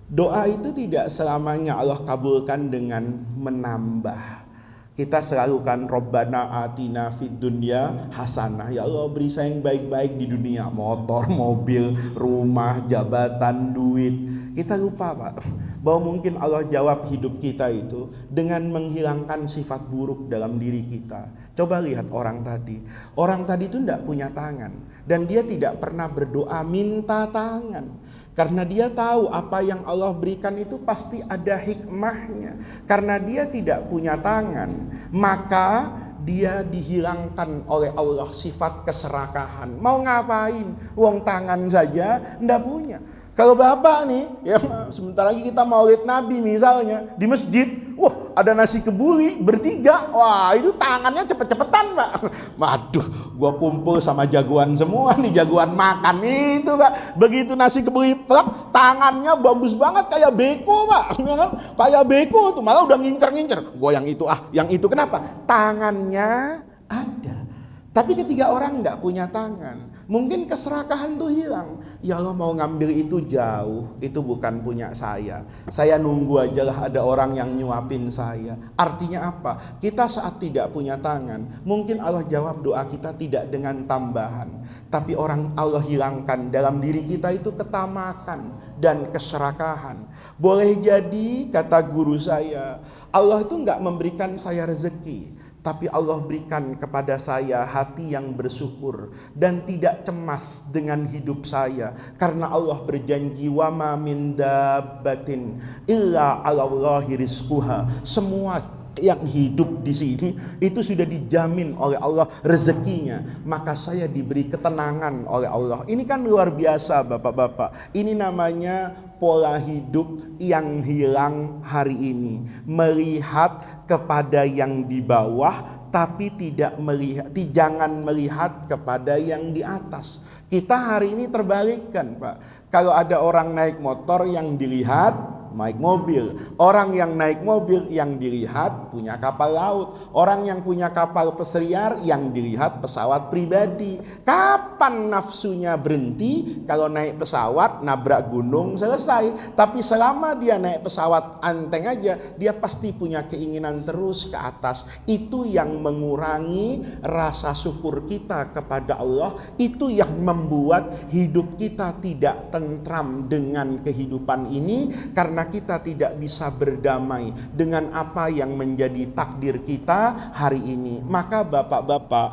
doa itu tidak selamanya Allah kabulkan dengan menambah. Kita selalu kan Rabbana atina fid dunya hasanah. Ya Allah, beri saya yang baik-baik di dunia. Motor, mobil, rumah, jabatan, duit. Kita lupa, Pak, bahwa mungkin Allah jawab hidup kita itu dengan menghilangkan sifat buruk dalam diri kita. Coba lihat orang tadi. Orang tadi itu tidak punya tangan. Dan dia tidak pernah berdoa minta tangan. Karena dia tahu apa yang Allah berikan itu pasti ada hikmahnya. Karena dia tidak punya tangan, maka dia dihilangkan oleh Allah sifat keserakahan. Mau ngapain? Uang tangan saja ndak punya. Kalau bapak nih, ya sebentar lagi kita maulid Nabi misalnya di masjid, ada nasi kebuli bertiga, wah itu tangannya cepet-cepetan, Pak. Waduh, gua kumpul sama jagoan semua nih, jagoan makan itu, Pak. Begitu nasi kebuli plak, tangannya bagus banget kayak beko, Pak. Kayak beko tuh, malah udah ngincer-ngincer. Gua yang itu kenapa? Tangannya ada. Tapi ketika orang tidak punya tangan, mungkin keserakahan tuh hilang. Ya Allah, mau ngambil itu jauh, itu bukan punya saya. Saya nunggu aja lah ada orang yang nyuapin saya. Artinya apa? Kita saat tidak punya tangan, mungkin Allah jawab doa kita tidak dengan tambahan. Tapi orang Allah hilangkan dalam diri kita itu ketamakan dan keserakahan. Boleh jadi, kata guru saya, Allah itu nggak memberikan saya rezeki, tapi Allah berikan kepada saya hati yang bersyukur dan tidak cemas dengan hidup saya. Karena Allah berjanji, wa ma min dabbatin illa 'alallahi rizquha. Semua yang hidup di sini itu sudah dijamin oleh Allah rezekinya, maka saya diberi ketenangan oleh Allah. Ini kan luar biasa Bapak-bapak. Ini namanya pola hidup yang hilang hari ini. Melihat kepada yang di bawah tapi tidak melihat, jangan melihat kepada yang di atas. Kita hari ini terbalikkan, Pak. Kalau ada orang naik motor yang dilihat naik mobil, orang yang naik mobil yang dilihat punya kapal laut, orang yang punya kapal pesiar yang dilihat pesawat pribadi. Kapan nafsunya berhenti? Kalau naik pesawat nabrak gunung selesai. Tapi selama dia naik pesawat anteng aja, dia pasti punya keinginan terus ke atas. Itu yang mengurangi rasa syukur kita kepada Allah. Itu yang membuat hidup kita tidak tentram dengan kehidupan ini, karena kita tidak bisa berdamai dengan apa yang menjadi takdir kita hari ini. Maka Bapak-bapak,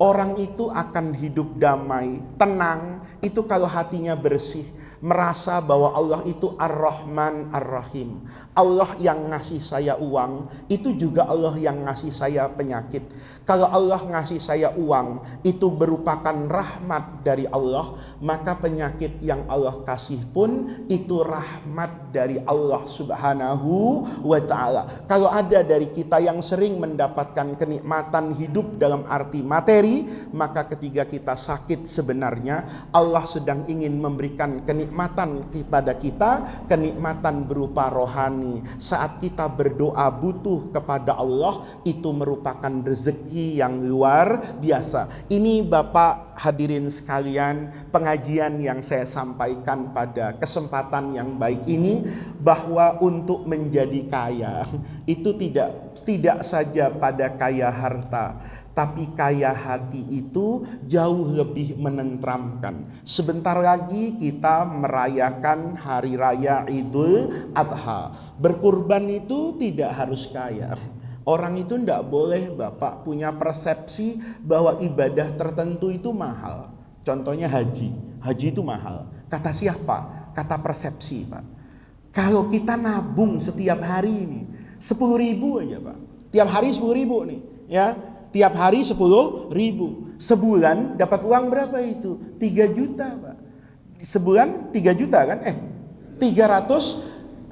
orang itu akan hidup damai, tenang, itu kalau hatinya bersih, merasa bahwa Allah itu Ar-Rahman Ar-Rahim. Allah yang ngasih saya uang, itu juga Allah yang ngasih saya penyakit. Kalau Allah ngasih saya uang, itu merupakan rahmat dari Allah, maka penyakit yang Allah kasih pun itu rahmat dari Allah Subhanahu wa ta'ala. Kalau ada dari kita yang sering mendapatkan kenikmatan hidup dalam arti materi, maka ketika kita sakit sebenarnya Allah sedang ingin memberikan kenikmatan kepada kita, kenikmatan berupa rohani. Saat kita berdoa butuh kepada Allah, itu merupakan rezeki yang luar biasa. Ini Bapak hadirin sekalian, pengajian yang saya sampaikan pada kesempatan yang baik ini, bahwa untuk menjadi kaya itu tidak saja pada kaya harta, tapi kaya hati itu jauh lebih menenteramkan. Sebentar lagi kita merayakan hari raya Idul Adha. Berkurban itu tidak harus kaya. Orang itu tidak boleh Bapak punya persepsi bahwa ibadah tertentu itu mahal. Contohnya haji. Haji itu mahal. Kata siapa? Kata persepsi, Pak. Kalau kita nabung setiap hari ini 10.000 aja, Pak. Tiap hari 10.000 nih, ya. Tiap hari 10.000. Sebulan dapat uang berapa itu? 3 juta, Pak. Sebulan 3 juta kan? 300.000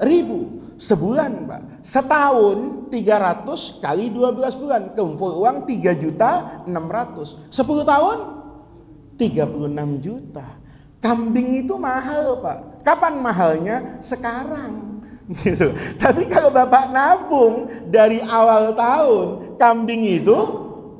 sebulan, Pak. Setahun 300 kali 12 bulan, kumpul uang 3.600.000. 10 tahun 36 juta. Kambing itu mahal, Pak. Kapan mahalnya? Sekarang. Gitu. Tapi kalau Bapak nabung dari awal tahun, kambing itu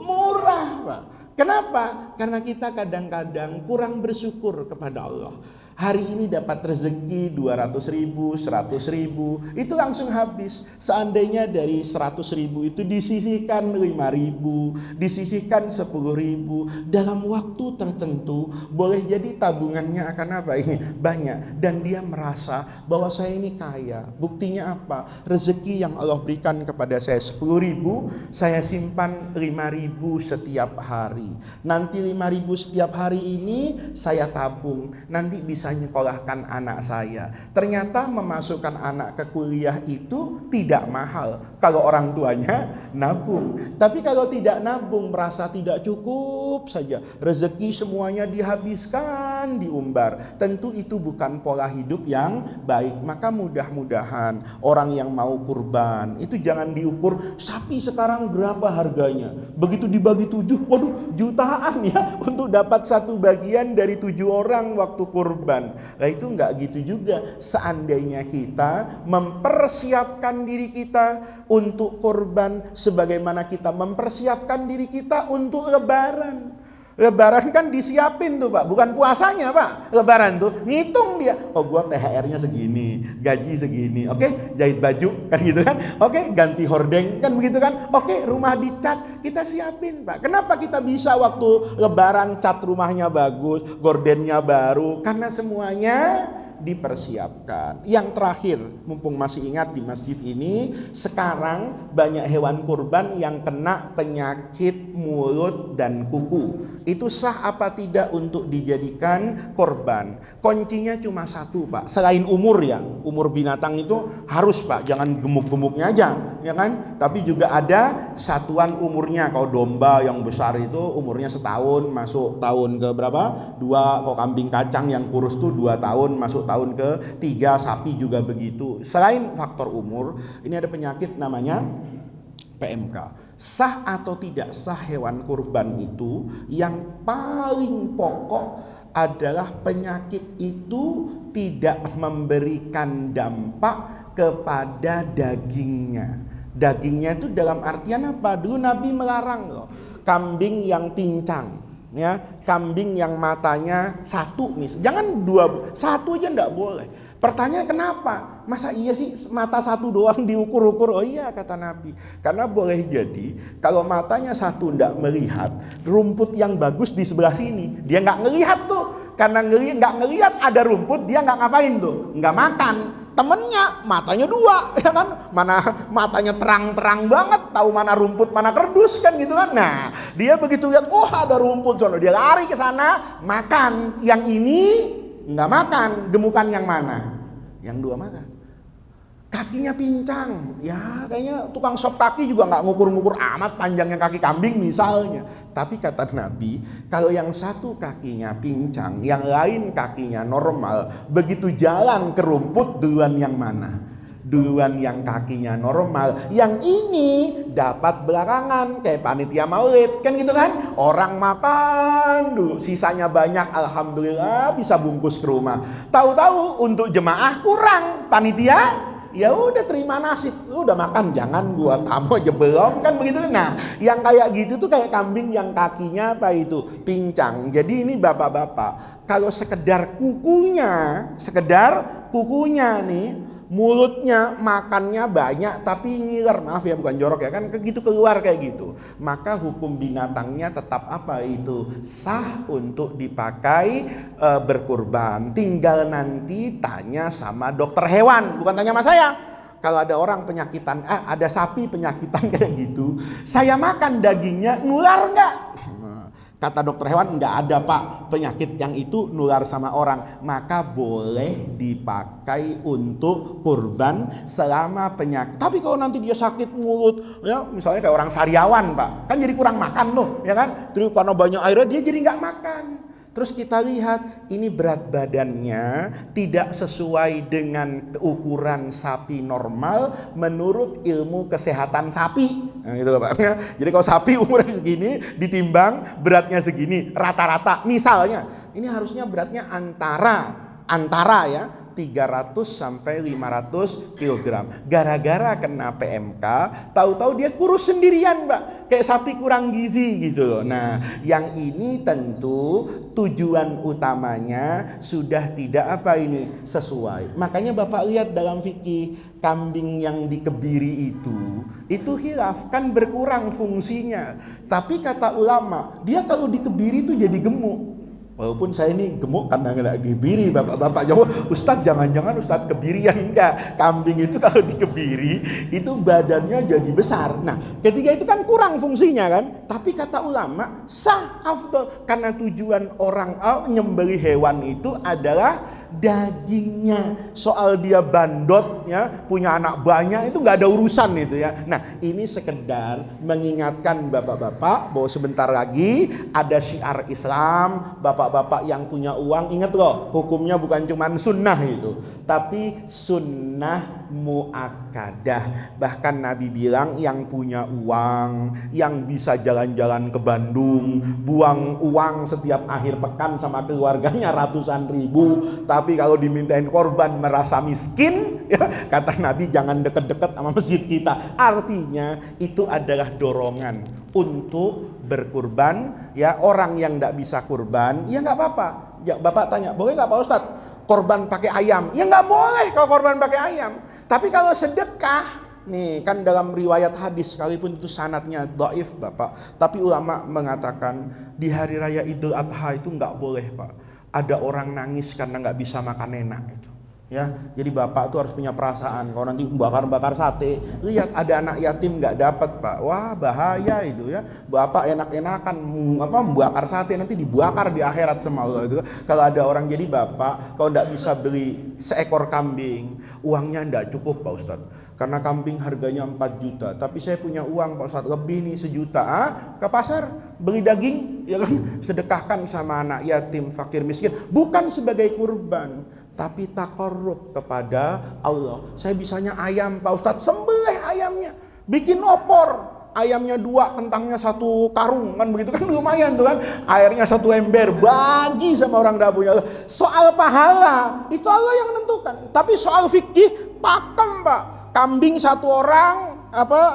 murah, Pak. Kenapa? Karena kita kadang-kadang kurang bersyukur kepada Allah. Hari ini dapat rezeki 200.000, 100.000, itu langsung habis. Seandainya dari 100.000 itu disisihkan 5.000, disisihkan 10.000, dalam waktu tertentu, boleh jadi tabungannya akan apa ini? Banyak. Dan dia merasa bahwa saya ini kaya. Buktinya apa? Rezeki yang Allah berikan kepada saya 10.000, saya simpan 5.000 setiap hari. Nanti 5.000 setiap hari ini saya tabung. Nanti bisa nyekolahkan anak saya. Ternyata memasukkan anak ke kuliah itu tidak mahal kalau orang tuanya nabung. Tapi kalau tidak nabung, merasa tidak cukup saja, rezeki semuanya dihabiskan, diumbar, tentu itu bukan pola hidup yang baik. Maka mudah-mudahan orang yang mau kurban itu jangan diukur sapi sekarang berapa harganya, begitu dibagi 7, waduh jutaan ya untuk dapat satu bagian dari 7 orang waktu kurban. Nah itu enggak gitu juga. Seandainya kita mempersiapkan diri kita untuk kurban sebagaimana kita mempersiapkan diri kita untuk lebaran. Lebaran kan disiapin tuh, Pak, bukan puasanya, Pak. Lebaran tuh ngitung dia. Oh, gua THR-nya segini, gaji segini. Oke, jahit baju kan gitu kan. Oke, ganti hordeng kan begitu kan. Oke, rumah dicat, kita siapin, Pak. Kenapa kita bisa waktu lebaran cat rumahnya bagus, gordennya baru? Karena semuanya dipersiapkan. Yang terakhir, mumpung masih ingat di masjid ini, sekarang banyak hewan kurban yang kena penyakit mulut dan kuku. Itu sah apa tidak untuk dijadikan korban? Kuncinya cuma satu, Pak. Selain umur ya, umur binatang itu harus, Pak, jangan gemuk-gemuknya aja, ya kan? Tapi juga ada satuan umurnya. Kalau domba yang besar itu umurnya setahun, masuk tahun ke berapa? 2. Kalau kambing kacang yang kurus tuh 2 tahun, masuk tahun ke 3. Sapi juga begitu. Selain faktor umur, ini ada penyakit namanya PMK. Sah atau tidak sah hewan kurban itu, yang paling pokok adalah penyakit itu tidak memberikan dampak kepada dagingnya. Dagingnya itu dalam artian apa? Dulu Nabi melarang loh, kambing yang pincang, ya, kambing yang matanya satu, jangan 2, 1 aja enggak boleh. Pertanyaan kenapa? Masa iya sih mata 1 doang diukur-ukur? Oh iya, kata Nabi. Karena boleh jadi kalau matanya 1 enggak melihat, rumput yang bagus di sebelah sini dia enggak ngelihat tuh. Karena enggak ngelihat ada rumput, dia enggak ngapain tuh? Enggak makan. Temennya matanya 2, ya kan? Mana matanya terang-terang banget, tahu mana rumput mana kerdus kan gitu kan. Nah, dia begitu lihat, oh ada rumput sono, dia lari ke sana makan. Yang ini nggak makan. Gemukan yang mana? Yang 2 makan. Kakinya pincang, ya kayaknya tukang sop kaki juga nggak ngukur-ngukur amat panjangnya kaki kambing misalnya. Tapi kata Nabi, kalau yang 1 kakinya pincang, yang lain kakinya normal, begitu jalan ke rumput, duluan yang mana? Duluan yang kakinya normal. Yang ini dapat belakangan, kayak panitia maulid kan gitu kan. Orang makan dulu, sisanya banyak, alhamdulillah bisa bungkus ke rumah. Tahu-tahu untuk jemaah kurang, panitia ya udah terima nasi, udah makan, jangan gua tamu aja belum, kan begitu. Nah, yang kayak gitu tuh kayak kambing yang kakinya apa itu pincang. Jadi ini bapak-bapak, kalau sekedar kukunya nih, mulutnya makannya banyak tapi ngiler, maaf ya bukan jorok ya kan, gitu keluar kayak gitu, maka hukum binatangnya tetap apa itu sah untuk dipakai berkurban. Tinggal nanti tanya sama dokter hewan, bukan tanya sama saya. Kalau ada orang penyakitan, ada sapi penyakitan kayak gitu, saya makan dagingnya nular nggak? Kata dokter hewan, enggak ada Pak penyakit yang itu nular sama orang. Maka boleh dipakai untuk kurban selama penyakit. Tapi kalau nanti dia sakit mulut, ya misalnya kayak orang sariawan Pak, kan jadi kurang makan tuh, ya kan? Terus karena banyak airnya dia jadi nggak makan. Terus kita lihat ini berat badannya tidak sesuai dengan ukuran sapi normal menurut ilmu kesehatan sapi. Nah, gitu Pak. Jadi kalau sapi umurnya segini ditimbang beratnya segini rata-rata. Misalnya ini harusnya beratnya antara ya 300 sampai 500 kg. Gara-gara kena PMK, tahu-tahu dia kurus sendirian, Mbak. Kayak sapi kurang gizi gitu loh. Nah, yang ini tentu tujuan utamanya sudah tidak sesuai. Makanya Bapak lihat dalam fikih, kambing yang dikebiri itu khilaf, kan berkurang fungsinya. Tapi kata ulama, dia kalau dikebiri itu jadi gemuk. Walaupun saya ini gemuk karena nggak kebiri, bapak-bapak jawab, Ustadz jangan-jangan Ustadz kebirian. Enggak, kambing itu kalau dikebiri itu badannya jadi besar. Nah, ketika itu kan kurang fungsinya kan. Tapi kata ulama sah afdal, karena tujuan orang nyembelih hewan itu adalah dagingnya. Soal dia bandot ya, punya anak banyak itu nggak ada urusan itu ya. Nah, ini sekedar mengingatkan bapak-bapak bahwa sebentar lagi ada syiar Islam. Bapak-bapak yang punya uang, ingat loh, hukumnya bukan cuma sunnah itu, tapi sunnah muakkadah. Bahkan Nabi bilang yang punya uang, yang bisa jalan-jalan ke Bandung, buang uang setiap akhir pekan sama keluarganya ratusan ribu, tapi kalau dimintain korban merasa miskin, ya, kata Nabi jangan deket-deket sama masjid kita. Artinya itu adalah dorongan untuk berkurban. Ya, orang yang tidak bisa kurban, ya nggak apa-apa. Ya, Bapak tanya, boleh nggak Pak Ustadz korban pakai ayam? Ya nggak boleh kalau korban pakai ayam. Tapi kalau sedekah, nih kan dalam riwayat hadis, sekalipun itu sanadnya dhaif Bapak, tapi ulama mengatakan di hari raya Idul Adha itu nggak boleh Pak. Ada orang nangis karena nggak bisa makan enak itu. Ya, jadi bapak tuh harus punya perasaan. Kalau nanti bakar-bakar sate, lihat ada anak yatim nggak dapat, Pak. Wah, bahaya itu ya. Bapak enak-enakan membakar sate, nanti dibakar di akhirat sama Allah itu. Kalau ada orang jadi bapak, kalau nggak bisa beli seekor kambing, uangnya nggak cukup, Pak Ustadz. Karena kambing harganya 4 juta, tapi saya punya uang, Pak Ustadz, lebih nih 1 juta. Ke pasar beli daging, ya kan? Sedekahkan sama anak yatim, fakir, miskin, bukan sebagai kurban, tapi takarrub kepada Allah. Saya bisanya ayam, Pak Ustadz, sembelih ayamnya, bikin opor, ayamnya 2, kentangnya 1 karung, kan begitu kan lumayan tuh kan, airnya 1 ember, bagi sama orang dapurnya. Soal pahala itu Allah yang menentukan, tapi soal fikih pakem, Pak. Kambing 1 orang,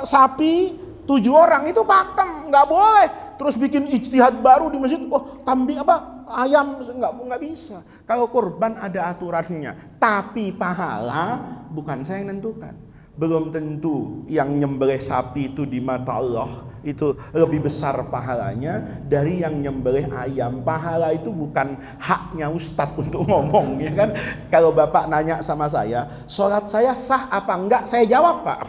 sapi 7 orang, itu pakem, nggak boleh. Terus bikin ijtihad baru di masjid, kambing ayam, nggak bisa. Kalau kurban ada aturannya, tapi pahala bukan saya yang nentukan. Belum tentu yang nyembelih sapi itu di mata Allah itu lebih besar pahalanya dari yang nyembelih ayam. Pahala itu bukan haknya ustadz untuk ngomong, ya kan? Kalau bapak nanya sama saya, sholat saya sah apa enggak, saya jawab, Pak.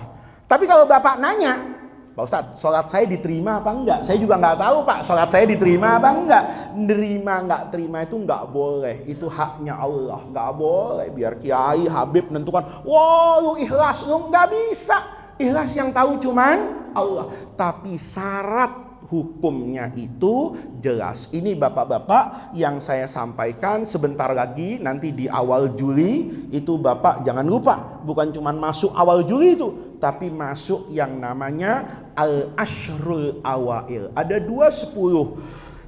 Tapi kalau bapak nanya, Pak Ustadz, sholat saya diterima apa enggak? Saya juga nggak tahu, Pak, sholat saya diterima apa enggak. Nerima nggak terima itu nggak boleh, itu haknya Allah. Nggak boleh biar kiai habib menentukan, wah lu ikhlas, lu nggak bisa. Ikhlas yang tahu cuman Allah. Tapi syarat hukumnya itu jelas. Ini bapak-bapak yang saya sampaikan sebentar lagi, nanti di awal Juli itu bapak jangan lupa, bukan cuman masuk awal Juli itu, tapi masuk yang namanya Al-Ashrul Awail. Ada 2/10.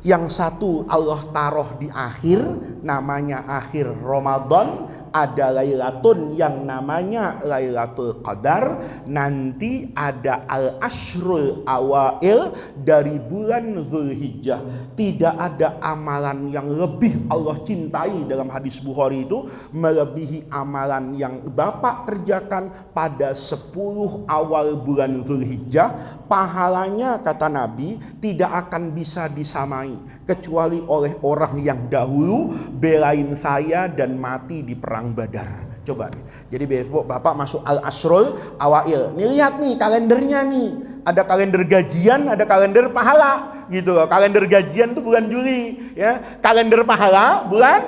Yang satu Allah taruh di akhir, namanya akhir Ramadan. Ada Lailatun yang namanya Lailatul Qadar. Nanti ada Al-Ashrul Awail dari bulan Zulhijjah. Tidak ada amalan yang lebih Allah cintai dalam hadis Bukhari itu melebihi amalan yang bapak kerjakan pada 10 awal bulan Zulhijjah. Pahalanya kata Nabi tidak akan bisa disamai kecuali oleh orang yang dahulu belain saya dan mati di perang Badar. Coba nih. Jadi besok bapak masuk Al-Ashrul Awail. Nih lihat nih kalendernya nih. Ada kalender gajian, ada kalender pahala, gitu loh. Kalender gajian tuh bulan Juli, ya. Kalender pahala bulan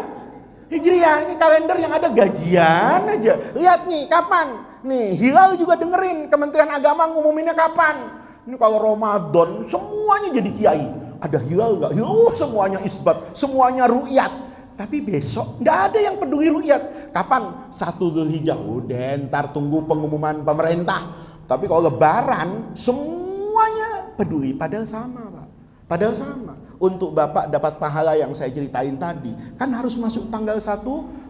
Hijriah. Ini kalender yang ada gajian aja. Lihat nih kapan. Nih hilal juga dengerin, Kementerian Agama ngumuminnya kapan. Ini kalau Ramadan semuanya jadi kiai. Ada hilal nggak? Semuanya isbat, semuanya ru'yat. Tapi besok nggak ada yang peduli ru'yat. Kapan? 1 Zulhijjah. Udah ntar tunggu pengumuman pemerintah. Tapi kalau Lebaran semuanya peduli. Padahal sama, Pak. Padahal sama. Untuk bapak dapat pahala yang saya ceritain tadi, kan harus masuk tanggal 1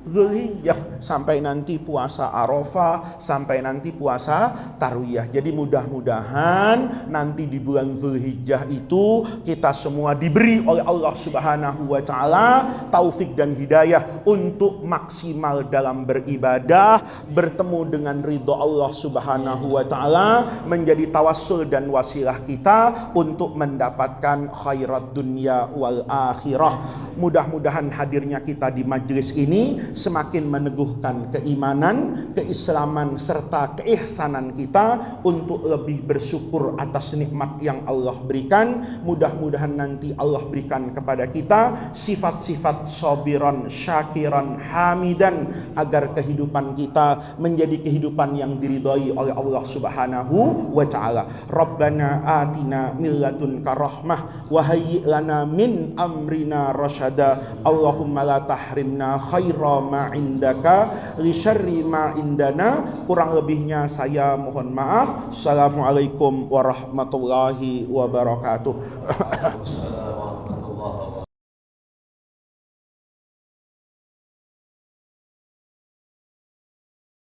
Zulhijjah sampai nanti puasa Arafah, sampai nanti puasa Tarwiyah. Jadi mudah-mudahan nanti di bulan Zulhijjah itu kita semua diberi oleh Allah Subhanahu wa taala taufik dan hidayah untuk maksimal dalam beribadah, bertemu dengan ridho Allah Subhanahu wa taala, menjadi tawassul dan wasilah kita untuk mendapatkan khairat dunia wal akhirah. Mudah-mudahan hadirnya kita di majelis ini semakin meneguhkan keimanan, keislaman serta keihsanan kita untuk lebih bersyukur atas nikmat yang Allah berikan. Mudah-mudahan nanti Allah berikan kepada kita sifat-sifat sabiran, syakiran, hamidan, agar kehidupan kita menjadi kehidupan yang diridhai oleh Allah Subhanahu wa taala. Rabbana atina min ladunka rahmah wa hayyi lana min amrina rasyada. Allahumma la tahrimna khaira ma indaka li syarri ma indana. Kurang lebihnya saya mohon maaf. Assalamualaikum warahmatullahi wabarakatuh.